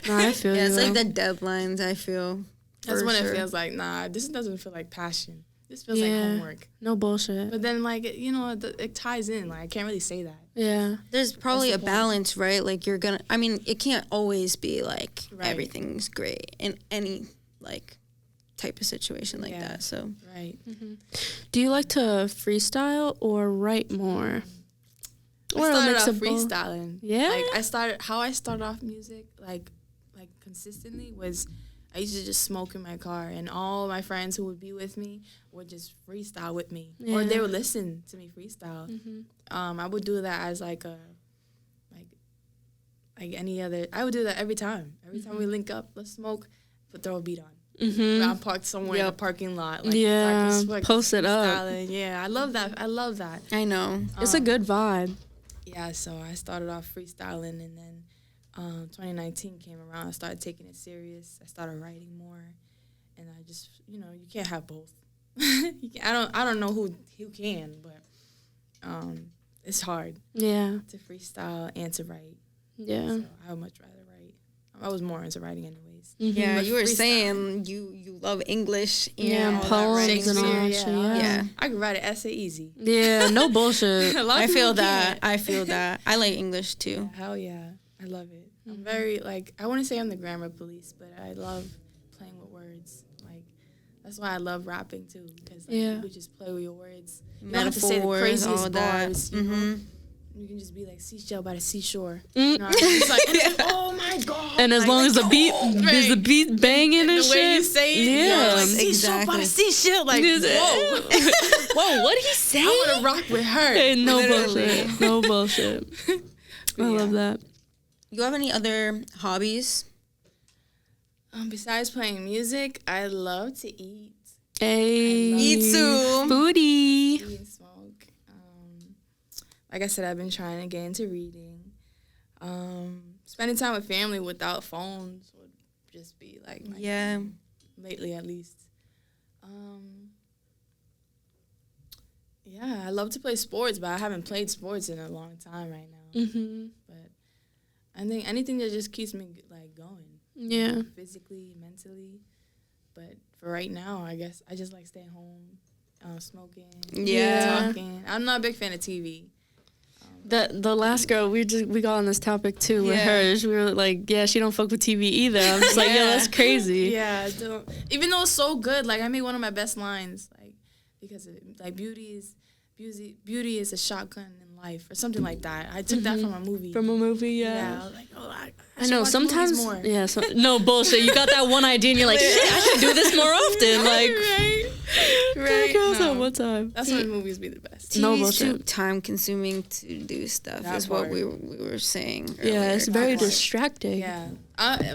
No, I feel
Yeah,
you.
it's like
though.
the deadlines, I feel.
that's
for
when
sure.
it feels like this doesn't feel like passion. This feels
Yeah.
like homework.
No bullshit.
But then it ties in. Like I can't really say that.
Yeah.
There's probably a
That's the point.
balance, right? Like, it can't always be like
Right.
everything's great in any like type of situation like
Yeah.
that. So
Right.
Do you like to freestyle or write more? Or
I
a
started
mix
off
of both?
freestyling.
Yeah?
Like I started off music like consistently was I used to just smoke in my car and all my friends who would be with me would just freestyle with me. Or they
Yeah.
would listen to me freestyle. I would do that as like any other I would do that every time. Every time we link up, let's smoke. throw a beat on.
Mm-hmm.
I'm parked somewhere in a parking lot. Like,
Yeah, post it up.
Yeah, I love that.
I know.
It's a good vibe.
Yeah, so I started off freestyling, and then 2019 came around. I started taking it serious. I started writing more, and I just, you can't have both. I don't know who can, but it's hard.
Yeah.
To freestyle and to write.
Yeah.
So I would much rather write. I was more into writing anyways.
Mm-hmm.
Yeah,
But
you were
freestyle.
saying you love English
And
all that
poems
writing
and all
too.
that shit.
Yeah.
I could write an essay easy.
Yeah, no bullshit.
A lot of
I feel
people
that.
can't.
I feel that. I like English too.
Hell yeah. I love it. I'm very, I wouldn't say I'm the grammar police, but I love playing with words. That's why I love rapping too, because you could just play with your words. You don't have to say the
Metaphors,
craziest
all that.
bars. You know? You can just be like seashell by the seashore.
Mm.
You know, it's like, oh my god!
And as long as the beat, there's the beat banging and
the
shit.
way you say it,
yeah,
like seashell by the seashell, like whoa,
whoa, what did he say?
I want to rock with her.
Hey, no
Literally.
bullshit, no bullshit. I love that.
You have any other hobbies?
Besides playing music, I love to eat.
Hey,
Me too.
Foodie.
Eat and smoke. Like I said, I've been trying to get into reading. Spending time with family without phones would just be like my thing, lately at least. Yeah, I love to play sports, but I haven't played sports in a long time right now.
Mm-hmm.
But I think anything that just keeps me going.
Yeah.
Physically, mentally. But for right now, I guess I just like staying home, smoking, talking. I'm not a big fan of TV.
The last girl we got on this topic too with her. We were like, yeah, she don't fuck with TV either. I'm just like, yeah, that's crazy.
Yeah, I don't. Even though it's so good, I made one of my best lines, because beauty is a shotgun in life or something like that. I took that from a movie.
From a movie,
Yeah, I was like, I
know
watch
sometimes.
movies more.
Yeah, no bullshit. You got that one idea and you're like, shit, I should do this more often. Right. Girls
No.
at one time.
That's when movies be the best.
TV's
No
too
bullshit.
time consuming to do stuff.
That
is what
part.
we were saying.
Yeah,
earlier.
it's very
That part.
distracting.
Yeah,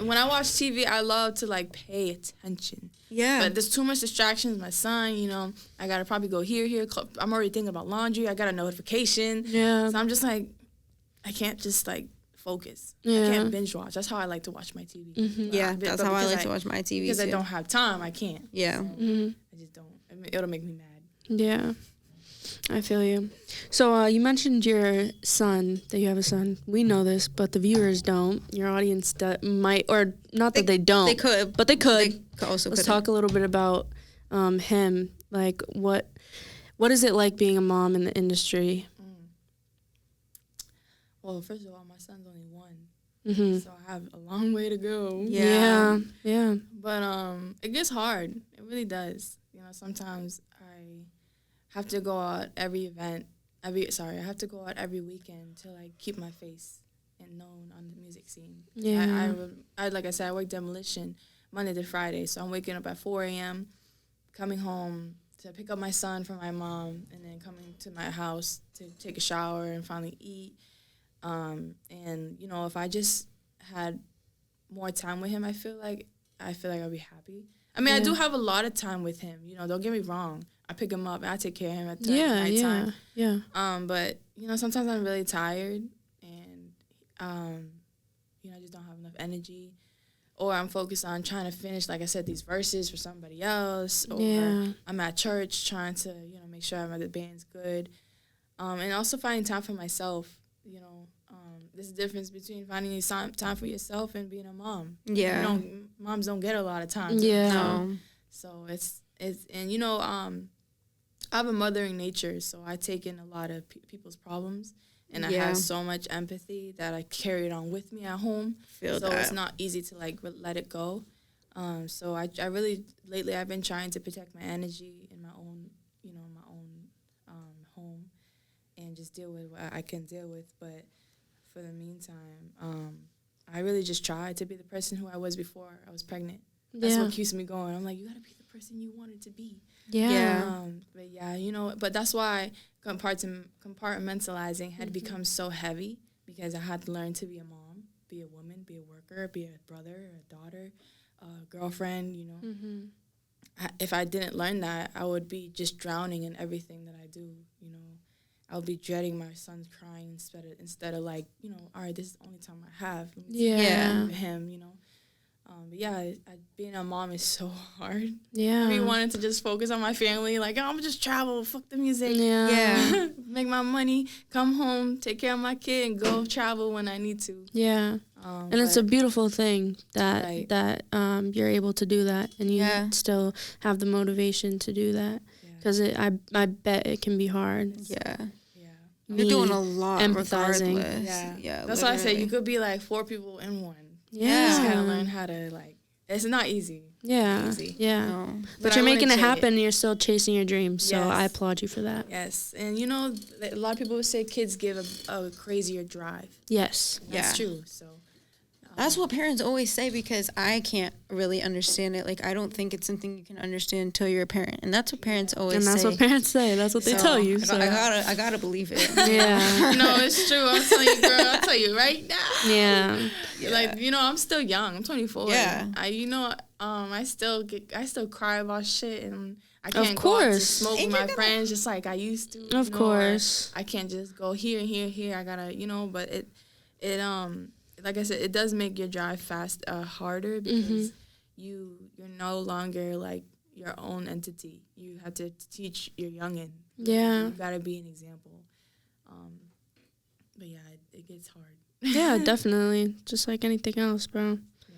when I watch TV, I love to pay attention.
Yeah.
But there's too much distractions. My son, I gotta probably go here. I'm already thinking about laundry. I got a notification.
Yeah.
So I'm just I can't just focus.
Yeah.
I can't binge watch. That's how I like to watch my TV.
Mm-hmm.
Yeah,
But
that's how I
because
like to watch my TV
Because
too.
I don't have time, I can't.
Yeah.
So
Mm-hmm.
I just don't. It'll make me mad.
Yeah, I feel you. So you mentioned your son, that you have a son. We know this, but the viewers don't. Your audience might, or not that they don't.
They could.
But they could.
They could also
Let's
couldn't.
talk a little bit about him. What is it like being a mom in the industry?
Well, first of all, my son's only 1.
Mm-hmm.
So I have a long way to go.
Yeah.
But it gets hard. It really does. Sometimes I have to go out every event. I have to go out every weekend to keep my face and known on the music scene.
Yeah.
I like I said, I work demolition Monday to Friday, so I'm waking up at 4 a.m., coming home to pick up my son from my mom, and then coming to my house to take a shower and finally eat. And if I just had more time with him, I feel like I'd be happy. I mean, I do have a lot of time with him. Don't get me wrong. I pick him up and I take care of him at night time.
Yeah.
But sometimes I'm really tired and I just don't have enough energy, or I'm focused on trying to finish, like I said, these verses for somebody else, or I'm at church trying to make sure the band's good, and also finding time for myself. There's a difference between finding time for yourself and being a mom.
Yeah.
Moms don't get a lot of time.
Yeah.
No.
So it's and I have a mothering nature, so I take in a lot of people's problems, and I have so much empathy that I carry it on with me at home.
Feel
so
that.
it's not easy to let it go. So I really lately I've been trying to protect my energy in my own home, and just deal with what I can deal with. But for the meantime, I really just try to be the person who I was before I was pregnant. That's what keeps me going. I'm like, you gotta be the person you wanted to be.
Yeah.
But that's why compartmentalizing had become so heavy, because I had to learn to be a mom, be a woman, be a worker, be a brother, a daughter, girlfriend, you know. If I didn't learn that, I would be just drowning in everything that I do, you know. I would be dreading my son's crying instead of like, you know, all right, this is the only time I have.
Yeah.
For him, you know. But yeah, being a mom is so hard.
Yeah.
I wanted to just focus on my family, like, oh, I'm gonna just travel, fuck the music.
Yeah.
Make my money, come home, take care of my kid, and go travel when I need to.
Yeah. And it's a beautiful thing that you're able to do that, and you still have the motivation to do that, because I bet it can be hard.
Yeah. You're doing a lot,
empathizing.
Yeah.
That's why I say you could be like 4 people in one.
Yeah.
You just gotta learn how to, like, it's not easy.
Yeah.
Easy.
Yeah.
No.
But you're making it happen, and you're still chasing your dreams. So
Yes.
I applaud you for that.
Yes. And you know, a lot of people would say kids give a crazier drive.
Yes.
That's true. So
That's what parents always say, because I can't really understand it. Like, I don't think it's something you can understand until you're a parent, and that's what parents always say.
And that's what parents say. That's what they tell you. So
I gotta believe it.
yeah.
no, it's true. I'm telling you, girl. I'll tell you right now.
Yeah.
Like, you know, I'm still young. I'm 24.
Yeah.
I still cry about shit, and I can't
Of
go out to
course.
smoke with my friends just like I used to.
Of course.
I can't just go here and here and here. I gotta, you know, but it like I said, it does make your drive harder, because you're no longer like your own entity. You have to teach your youngin.
Yeah.
You gotta be an example. But yeah, it gets hard.
Yeah, definitely. Just like anything else, bro.
Yeah.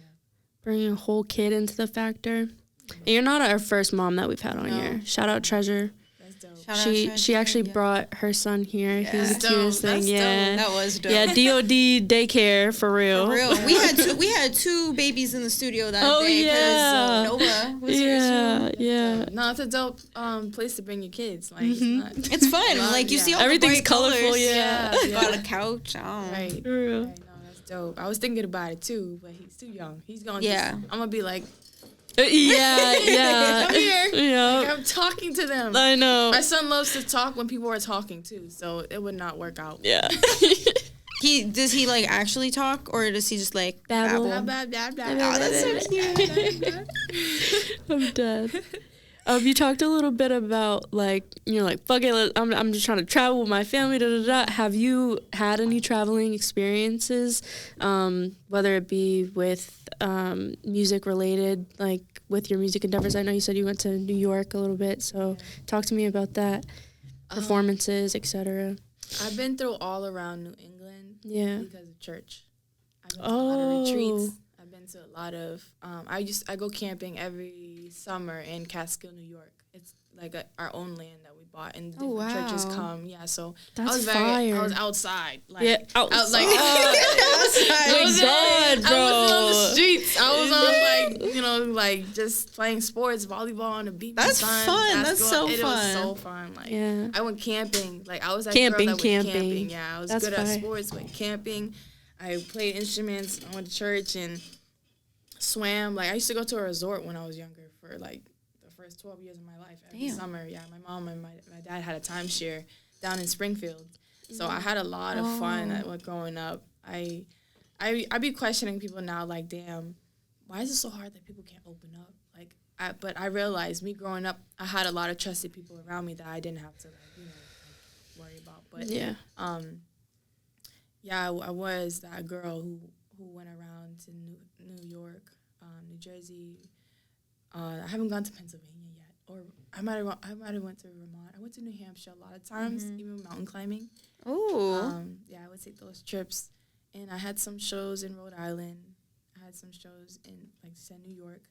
Bringing a whole kid into the factor. And you're not our first mom that we've had on here. Shout out Treasure.
That's dope.
Shout out Treasure,
She actually brought her son here. He was the
That's
cutest
dope.
thing.
That's
Yeah.
That was dope.
Yeah, DOD daycare for real.
For real. We had two babies in the studio that
Oh,
day,
yeah.
Nova was here
Yeah,
too.
yeah.
No, it's a dope place to bring your kids. Like, it's not.
It's fun. Like, you see all
Everything's
the bright
colorful,
colors.
yeah.
Got a couch.
Right.
For real.
Right. No, that's dope. I was thinking about it too, but he's too young. He's going.
Yeah.
I'm gonna be like,
Yeah.
come here.
Yeah.
Like, I'm talking to them.
I know.
My son loves to talk when people are talking too, so it would not work out.
Yeah.
Does he like actually talk, or does he just like
Babble.
Blah, blah, blah, blah.
Oh, that's so cute.
I'm dead. You talked a little bit about, like, you're like, fuck it, I'm just trying to travel with my family, da-da-da. Have you had any traveling experiences, whether it be with music related, like with your music endeavors? I know you said you went to New York a little bit, so talk to me about that, performances, etc.
I've been through all around New England.
Yeah.
Because of church. I've been to a lot of retreats. I've been to a lot of. I go camping every summer in Catskill, New York. It's like our own land that we bought, and different churches come. Yeah, so
That's fire.
I was outside. Like,
Yeah, outside.
I was
God, bro.
I was on the streets. I was on, like, you know, like just playing sports, volleyball on the beach.
That's
sun,
fun. That's
basketball.
so
It
fun.
was so fun. Like,
Yeah.
I went camping. Like, I was that
Camping,
girl that went camping. Yeah, I was
That's
good
fire.
at sports. Went camping. I played instruments. I went to church and swam. Like, I used to go to a resort when I was younger for like the first 12 years of my life. Every summer, yeah. My mom and my dad had a timeshare down in Springfield, so I had a lot of fun growing up. I be questioning people now, like, damn, why is it so hard that people can't open up? Like, but I realized me growing up, I had a lot of trusted people around me that I didn't have to, like, you know, like, worry about. But yeah, I was that girl who went around to New York, New Jersey. I haven't gone to Pennsylvania yet, or I might have went to Vermont. I went to New Hampshire a lot of times, even mountain climbing.
Oh.
Yeah, I would take those trips, and I had some shows in Rhode Island. I had some shows in, like I said, New York.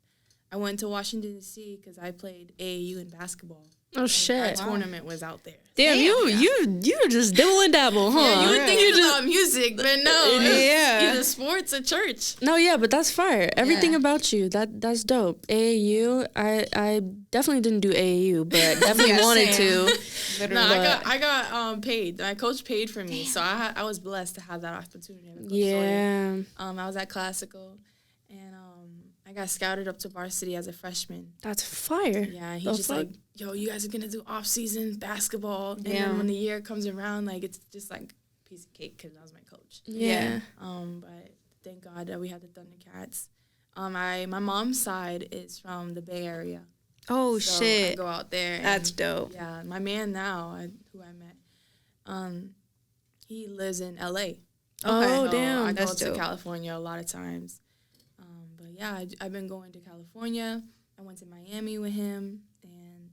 I went to Washington D.C. because I played AAU in basketball.
Oh, shit.
Our tournament was out there.
Damn, you just dibble and dabble, huh?
Yeah, you would think it's about music, but no. It's either sports or church.
No, yeah, but that's fire. Everything about you, that's dope. AAU, I definitely didn't do AAU, but definitely wanted to.
No, I got paid. My coach paid for me, so I was blessed to have that opportunity.
Yeah.
I was at classical, and I got scouted up to varsity as a freshman.
That's fire.
Yeah, he's just like, yo, you guys are gonna do off-season basketball, and then when the year comes around, like, it's just like a piece of cake because that was my coach.
Yeah.
But thank God that we had the Thundercats. My mom's side is from the Bay Area.
Oh,
So I
shit.
go out there.
That's
and,
dope.
Yeah, my man now, who I met, he lives in L.A.
Oh,
So
damn.
I go
That's
to
dope.
California a lot of times. But yeah, I've been going to California. I went to Miami with him, and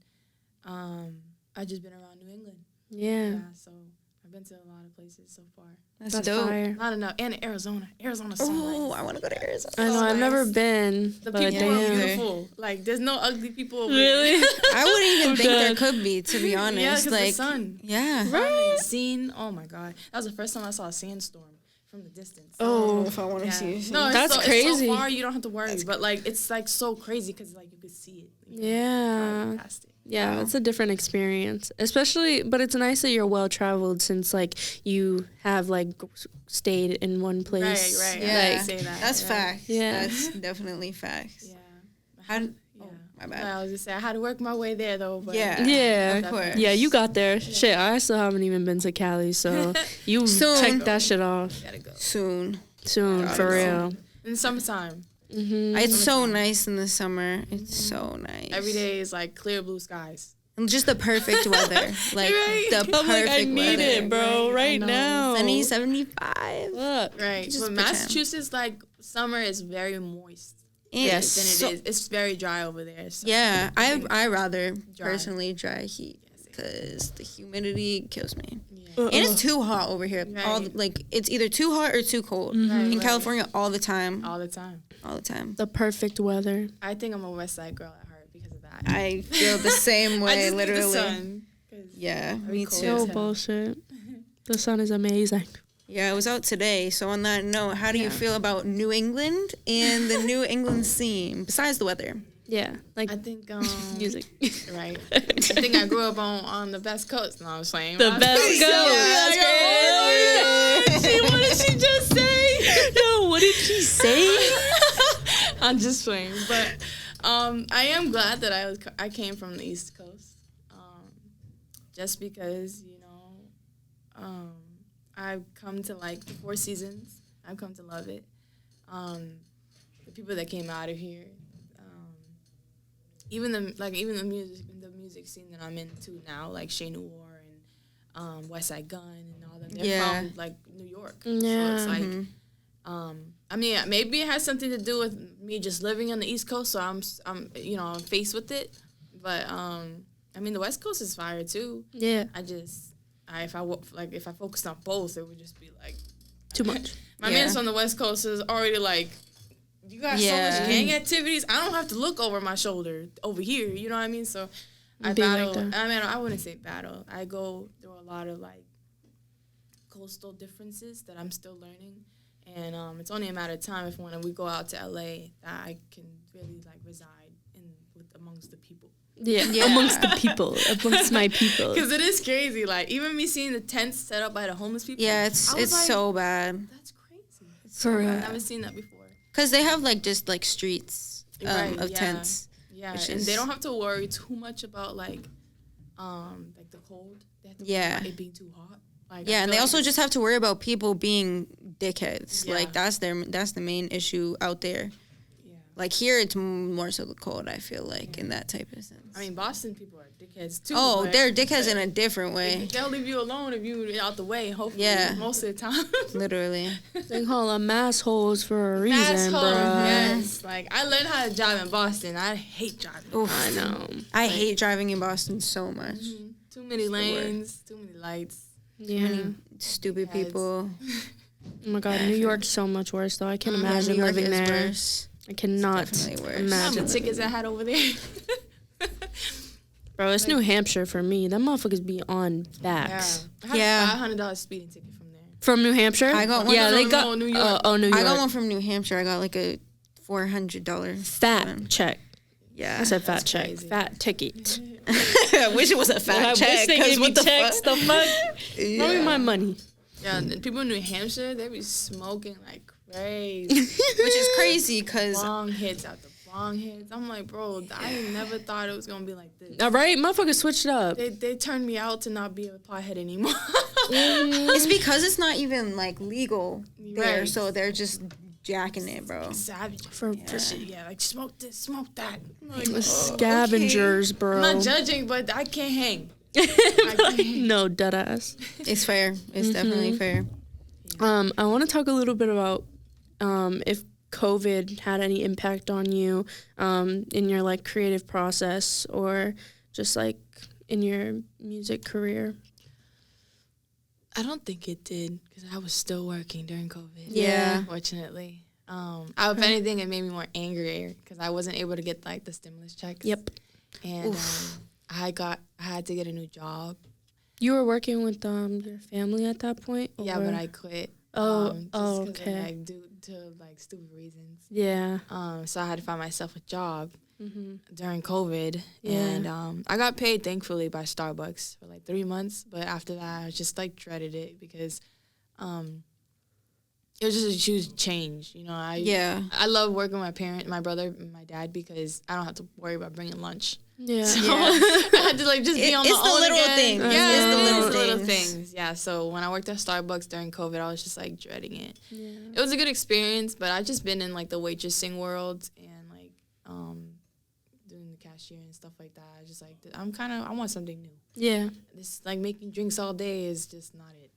I've just been around New England.
Yeah.
So I've been to a lot of places so far.
That's
That's
dope.
fire.
Not enough. And Arizona. Arizona's so
Oh,
nice.
I want to go to Arizona.
I know, I've
nice.
never been.
The
but
people are
damn.
beautiful. Like, there's no ugly people over
Really?
I wouldn't even think there
dead.
could be, to be honest.
Yeah, 'cause
like,
the sun.
Yeah.
Right. Scene. Oh my God. That was the first time I saw a sandstorm from the distance.
I don't know
Oh,
if I want to
Yeah.
see it.
No,
That's
it's
crazy.
so far you don't have to worry. But like it's like so crazy because like you could see it. You know,
Yeah.
driving past it.
Yeah, it's a different experience. Especially, but it's nice that you're well traveled since like you have like stayed in one place.
Right.
Yeah.
I
Like,
say that.
That's
right.
facts.
Yeah.
That's definitely facts.
Yeah.
How
Yeah.
oh, my bad.
I was just saying I had to work my way there though. But
Yeah.
Yeah,
Of course.
yeah, you got there. Shit, I still haven't even been to Cali, so you
Soon.
check that shit off
Gotta go.
Soon.
soon
Gotta
for
go.
real.
In the summertime,
It's so nice in the summer. It's so nice.
every day is like clear blue skies.
And just the perfect weather. Like
Right.
the perfect
I'm like, I need
weather.
it, bro,
Right, I
right
know.
now.
Sunny 75.
Look.
Right.
Just
But
pretend.
Massachusetts, like summer is very moist.
Yes.
Than
So-
it is. It's very dry over there. So.
Yeah, I rather
Dry.
personally dry heat because the humidity kills me.
Yeah.
And it's too hot over here.
Right.
Like it's either too hot or too cold.
Right,
In
right.
California, all the time,
All the time.
all the time.
The perfect weather.
I think I'm a West Side girl at heart because of that.
I feel the same
I
way,
just
literally.
need the sun. 'Cause
Yeah,
Very
me
cold.
too.
No
as hell.
bullshit. The sun is amazing.
Yeah, I was out today. So on that note, how do you feel about New England and the New England scene besides the weather?
Yeah, like
I think
music.
Right. I think I grew up on the best coast. No, I'm saying
The best coast.
What did she just say?
No, what did she say?
I'm just playing, but I am glad that I came from the East Coast, just because I've come to like the Four Seasons. I've come to love it. The people that came out of here, even the music scene that I'm into now, like Shea Noir and West Side Gun and all them. They're from like New York.
Yeah.
So it's like. I mean, maybe it has something to do with me just living on the East Coast, so I'm faced with it. But I mean, the West Coast is fire too.
Yeah,
If I focused on both, it would just be like
too much.
my
Yeah.
man's on the West Coast is already like, you got so
Yeah.
much gang activities. I don't have to look over my shoulder over here. You know what I mean? So I
Be like
battle.
that.
I mean, I wouldn't say battle. I go through a lot of like coastal differences that I'm still learning. And it's only a matter of time if when we go out to LA that I can really like reside amongst the people.
Yeah, amongst the people, amongst my people.
Because it is crazy. Like even me seeing the tents set up by the homeless people.
Yeah,
I
it's
was like,
so bad.
That's crazy.
For real.
I've never seen that before.
Cause they have like just like streets
Right,
of
yeah.
tents.
Yeah,
Which
and
is-
they don't have to worry too much about like the cold. They have to worry
Yeah.
about it being too hot. Like, I
Yeah, and
feel
they
like
also
it's-
just have to worry about people being dickheads.
Yeah.
Like that's the main issue out there.
Yeah.
Like here, it's more so the cold. I feel like in that type of sense.
I mean, Boston people are dickheads too.
Oh,
but-
they're dickheads
but
in a different way.
They'll leave you alone if you're out the way. Hopefully,
Yeah.
most of the time.
Literally.
They call them assholes for a reason,
Asshole,
bruh.
yes. Like I learned how to drive in Boston. I hate driving.
Oof.
I know.
I hate driving in Boston so much.
Too many
the word.
lanes, too many lights.
Yeah.
Stupid
Heads.
people.
Oh my God, New York's so much worse though. I can't imagine
New York
living
is
there.
worse.
I cannot
definitely worse.
How
imagine.
many tickets I had over there?
Bro, it's New Hampshire for me. Them motherfuckers be on
Yeah,
backs.
I had
Yeah.
a $500 speeding ticket from there.
From New Hampshire?
I got one.
Yeah,
No,
they
no,
got.
no, New York.
New York.
I got one from New Hampshire. I got like a $400
Fat
one.
check.
Yeah.
I said fat check.
crazy.
Fat ticket.
I wish it was a fat
I
check.
wish they
'cause
gave me
what the
checks.
fuck?
The fuck? Throw me my money.
Yeah, and people in New Hampshire, they be smoking like crazy.
Which is crazy because
Long hits after long hits. I'm like, bro, I never thought it was gonna be like this.
All right, motherfuckers switched it up.
They turned me out to not be a pothead anymore.
it's because it's not even like legal there,
Right.
so they're just jacking it, bro.
Savage.
For
shit, yeah, like smoke this, smoke that. Like,
scavengers, bro.
I'm not judging, but I can't hang.
No, deadass.
It's fair. It's definitely fair.
I want to talk a little bit about if COVID had any impact on you in your like creative process or just like in your music career.
I don't think it did because I was still working during COVID.
Yeah.
Unfortunately. If anything, it made me more angrier because I wasn't able to get like the stimulus checks.
Yep.
And I had to get a new job.
You were working with your family at that point?
Yeah,
or-
but I quit.
Okay.
Of, like, due to like stupid reasons.
Yeah.
So I had to find myself a job during COVID.
Yeah.
And I got paid, thankfully, by Starbucks for like 3 months. But after that, I just like dreaded it because it was just a huge change. You know, I love working with my brother, and my dad because I don't have to worry about bringing lunch.
Yeah.
So I had to like just be on my own.
It's the little
again.
things.
Yeah,
It's the
it's
little
little
things.
things. Yeah. So when I worked at Starbucks during COVID, I was just like dreading it.
Yeah.
It was a good experience, but I've just been in like the waitressing world and like doing the cashier and stuff like that. I just like I want something new.
Yeah.
This like making drinks all day is just not it.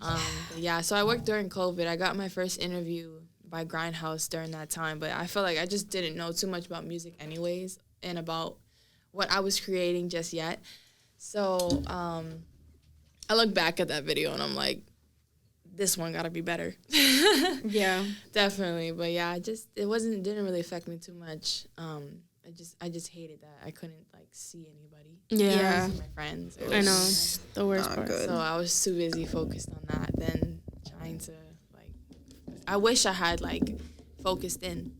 But yeah, so I worked during COVID. I got my first interview by Grindhouse during that time, but I felt like I just didn't know too much about music anyways and about what I was creating just yet. So I look back at that video and I'm like, this one gotta be better.
Yeah.
Definitely. But yeah, didn't really affect me too much. I just hated that I couldn't like see anybody.
Yeah.
See my friends.
I know. The worst part.
good.
So I was too busy focused on that than trying to like. I wish I had like focused in,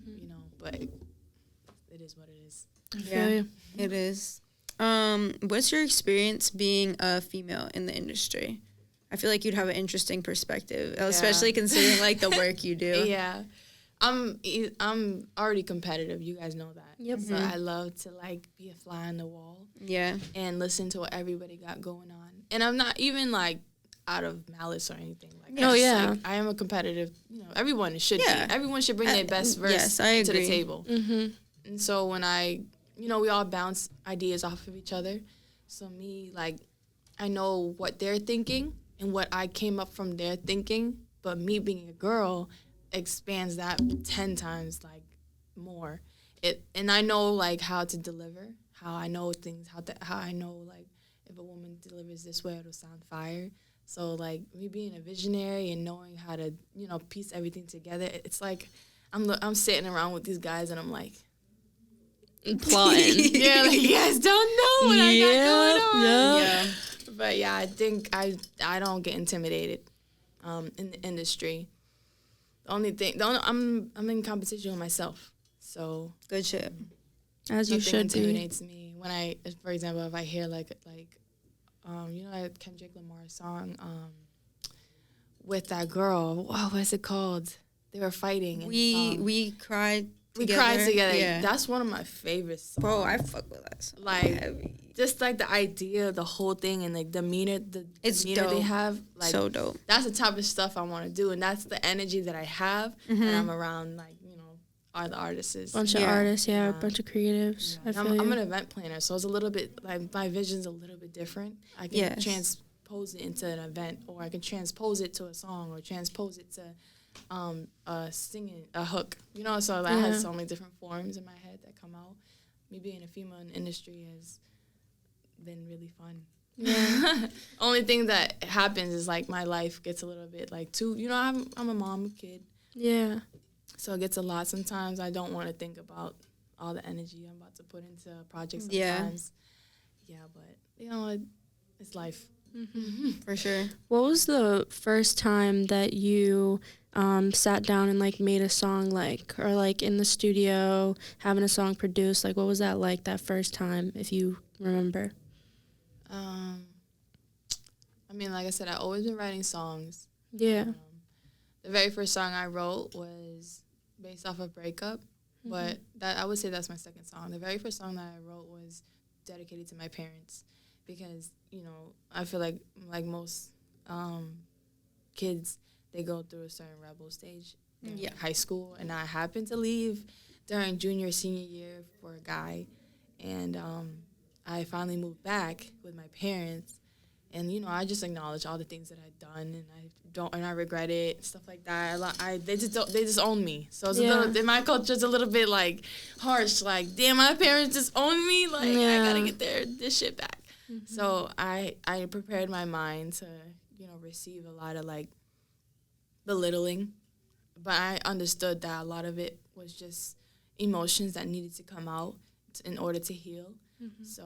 you know, but it is what it is.
Yeah, it is. What's your experience being a female in the industry? I feel like you'd have an interesting perspective, especially considering like the work you do.
Yeah. I'm already competitive. You guys know that.
Yep.
So I love to like be a fly on the wall.
Yeah.
And listen to what everybody got going on. And I'm not even like out of malice or anything like that.
Oh, yeah.
Like, I am a competitive. You know, everyone should be. Everyone should bring their best verse
yes, I
to the
agree.
table. And so when we all bounce ideas off of each other. So me, like, I know what they're thinking and what I came up from their thinking. But me being a girl expands that 10 times like more. And I know like how to deliver, how I know things, how I know like if a woman delivers this way it'll sound fire. So like me being a visionary and knowing how to, you know, piece everything together, it's like I'm sitting around with these guys and I'm like
Plotting.
yeah, like you guys don't know what I got going on.
Yeah.
But yeah, I think I don't get intimidated in the industry. I'm in competition with myself. So
Good shit.
As you
nothing
should be.
intimidates me. When for example, if I hear like you know that Kendrick Lamar song with that girl, wow, what's it called? They were fighting. And,
We cried
we
together.
cried together.
Yeah.
That's one of my favorite songs.
Bro, I fuck with that song.
Like
Heavy.
just like the idea, the whole thing, and like the demeanor they
dope.
have. Like
So dope.
that's the type of stuff I want to do, and that's the energy that I have when I'm around like are the artists.
Bunch of artists, a bunch of creatives.
Yeah.
I feel
I'm
you.
an event planner, so it's a little bit like my vision's a little bit different. I can transpose it into an event, or I can transpose it to a song, or transpose it to singing a hook. You know, so that has so many different forms in my head that come out. Me being a female in the industry has been really fun. Yeah. Only thing that happens is like my life gets a little bit like too. You know, I'm a mom, kid.
Yeah.
So it gets a lot. Sometimes I don't want to think about all the energy I'm about to put into projects sometimes. Yeah, but, you know, it's life.
For sure.
What was the first time that you sat down and, like, made a song, like, or, like, in the studio, having a song produced? Like, what was that like that first time, if you remember?
I mean, like I said, I've always been writing songs.
Yeah.
The very first song I wrote was based off of Breakup, but I would say that's my second song. The very first song that I wrote was dedicated to my parents because, you know, I feel like most kids, they go through a certain rebel stage
Yeah.
high school, and I happened to leave during junior, senior year for a guy, and I finally moved back with my parents, and I just acknowledge all the things that I've done, and I regret it, stuff like that. They just own me, so it's a little, in my culture, it's a little bit like harsh, like damn, my parents just own me, like I gotta get this shit back. So I prepared my mind to receive a lot of like belittling, but I understood that a lot of it was just emotions that needed to come out in order to heal. So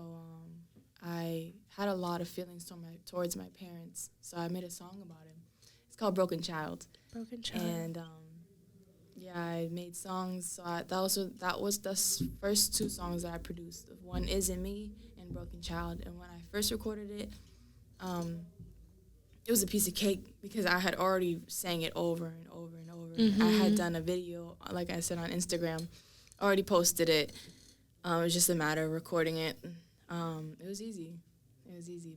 I had a lot of feelings towards my parents, so I made a song about it. It's called Broken Child.
Broken Child.
And I made songs. So that was the first 2 songs that I produced. One, Isn't Me, and Broken Child. And when I first recorded it, it was a piece of cake because I had already sang it over and over and over. I had done a video, like I said, on Instagram, already posted it. It was just a matter of recording it. It was easy.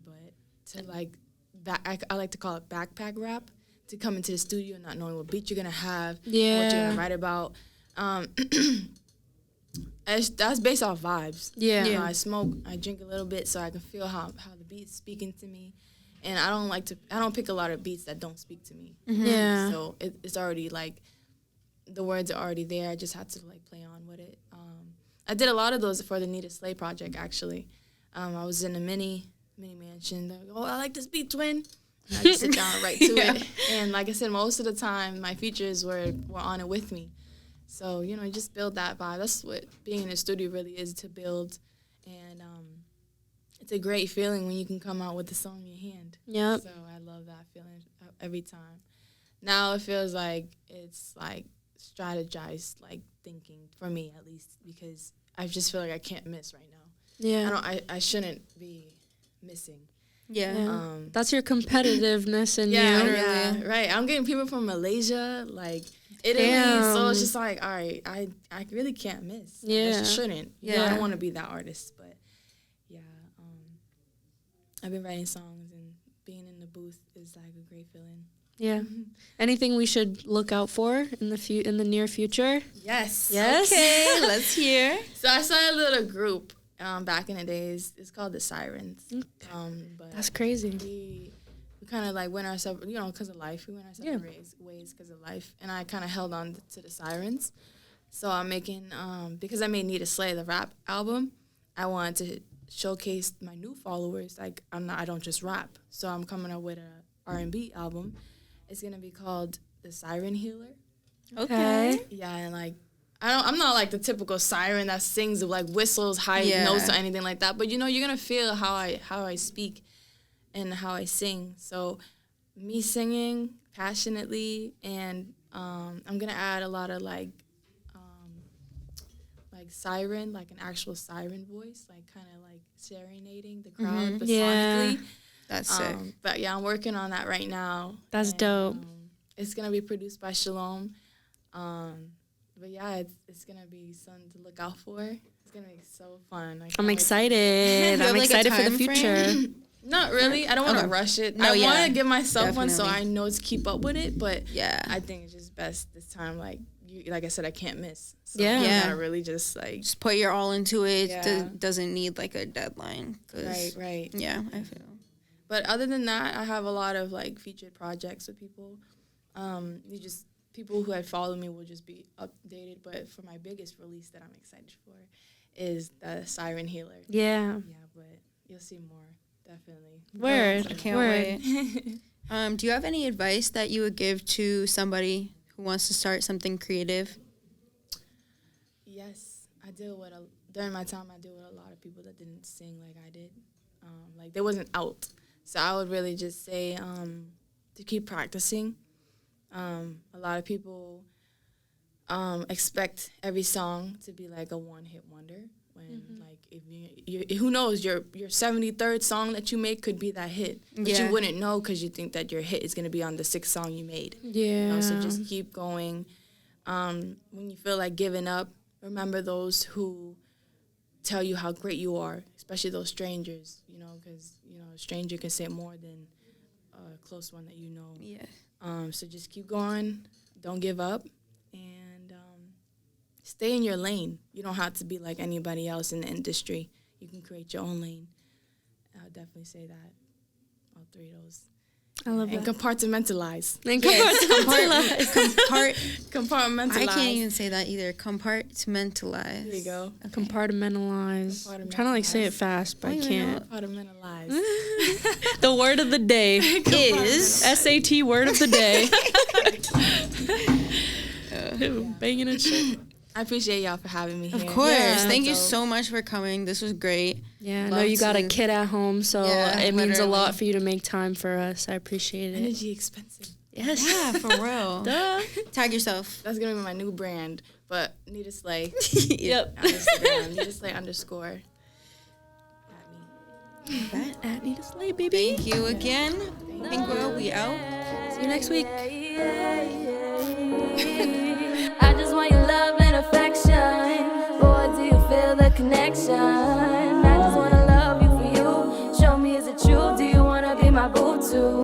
But to I like to call it backpack rap, to come into the studio not knowing what beat you're going to have, what you're going to write about. That's based off vibes.
Yeah.
I smoke, I drink a little bit so I can feel how the beat's speaking to me. And I don't pick a lot of beats that don't speak to me.
Yeah.
So it's already like, the words are already there. I just had to like play on with it. I did a lot of those for the Nita Slay project, actually. I was in a mini mansion. They're like, oh, I like this beat, twin. And I just sit down and write to it. And like I said, most of the time, my features were on it with me. So, just build that vibe. That's what being in a studio really is, to build. And it's a great feeling when you can come out with the song in your hand.
Yep.
So I love that feeling every time. Now it feels like it's like strategized, like thinking, for me at least, because I just feel like I can't miss right now.
Yeah.
I shouldn't be missing.
Yeah.
That's your competitiveness in you.
Yeah, right. I'm getting people from Malaysia, like Italy, so it's just like, all right, I really can't miss.
Yeah.
I just shouldn't. I don't want to be that artist, but I've been writing songs, and being in the booth is like a great feeling.
Yeah. Anything we should look out for in the near future?
Yes.
Okay, let's hear.
So I started a little group back in the days. It's called the Sirens. But
That's crazy.
we kind of like went our separate, because of life. We went our separate ways because of life, and I kind of held on to the Sirens. So I'm making because I made Nita Slay, the rap album. I wanted to showcase my new followers. Like I don't just rap. So I'm coming up with a R&B album. It's gonna be called The Siren Healer.
Okay.
Yeah, and like I'm not like the typical siren that sings with like whistles, high notes, or anything like that. But you're gonna feel how I speak and how I sing. So me singing passionately, and I'm gonna add a lot of like siren, like an actual siren voice, like kind of like serenading the crowd, but sonically.
That's sick.
But yeah, I'm working on that right now.
That's dope.
It's gonna be produced by Shalom. But yeah, it's gonna be something to look out for. It's gonna be so fun.
I'm excited. I'm excited for the future.
Not really. I don't want to rush it. I want to give myself one so I know to keep up with it. But I think it's just best this time. Like I said, I can't miss. So I'm not really just
put your all into it. Doesn't need like a deadline.
Right.
Yeah, I feel.
But other than that, I have a lot of like featured projects with people. People who had followed me will just be updated. But for my biggest release that I'm excited for is the Siren Healer.
Yeah.
Yeah, but you'll see more, definitely.
Word.
I can't wait. Do you have any advice that you would give to somebody who wants to start something creative?
Yes, during my time, I deal with a lot of people that didn't sing like I did. They wasn't out. So I would really just say to keep practicing. A lot of people expect every song to be like a one-hit wonder. When if you who knows, your 73rd song that you make could be that hit, but you wouldn't know because you think that your hit is gonna be on the 6th song you made.
Yeah.
So just keep going. When you feel like giving up, remember those who tell you how great you are, especially those strangers. Because a stranger can say more than a close one that you know.
Yeah.
So just keep going. Don't give up. and stay in your lane. You don't have to be like anybody else in the industry. You can create your own lane. I would definitely say that. All three of those.
I love
And
that.
compartmentalize. Compartmentalize.
I can't even say that either. Compartmentalize.
There you go.
Okay.
Compartmentalize. I'm trying to like say it fast, but I can't.
Compartmentalize.
The word of the day is SAT word of the day. Banging and shit.
I appreciate y'all for having me here.
Of course.
Yeah.
Thank you so much for coming. This was great.
Yeah, I know
Love
you got a
to-
kid at home, so
Yeah,
it means a lot
literally.
for you to make time for us. I appreciate it.
Energy expensive.
Yes.
Yeah, for real.
Duh.
Tag yourself.
That's gonna be my new brand, but Nita Slay.
Yep.
On Instagram. Nita Slay _ at me.
At Nita Slay, baby.
Thank you again. Pink Girl, we out.
See you next week.
Yeah.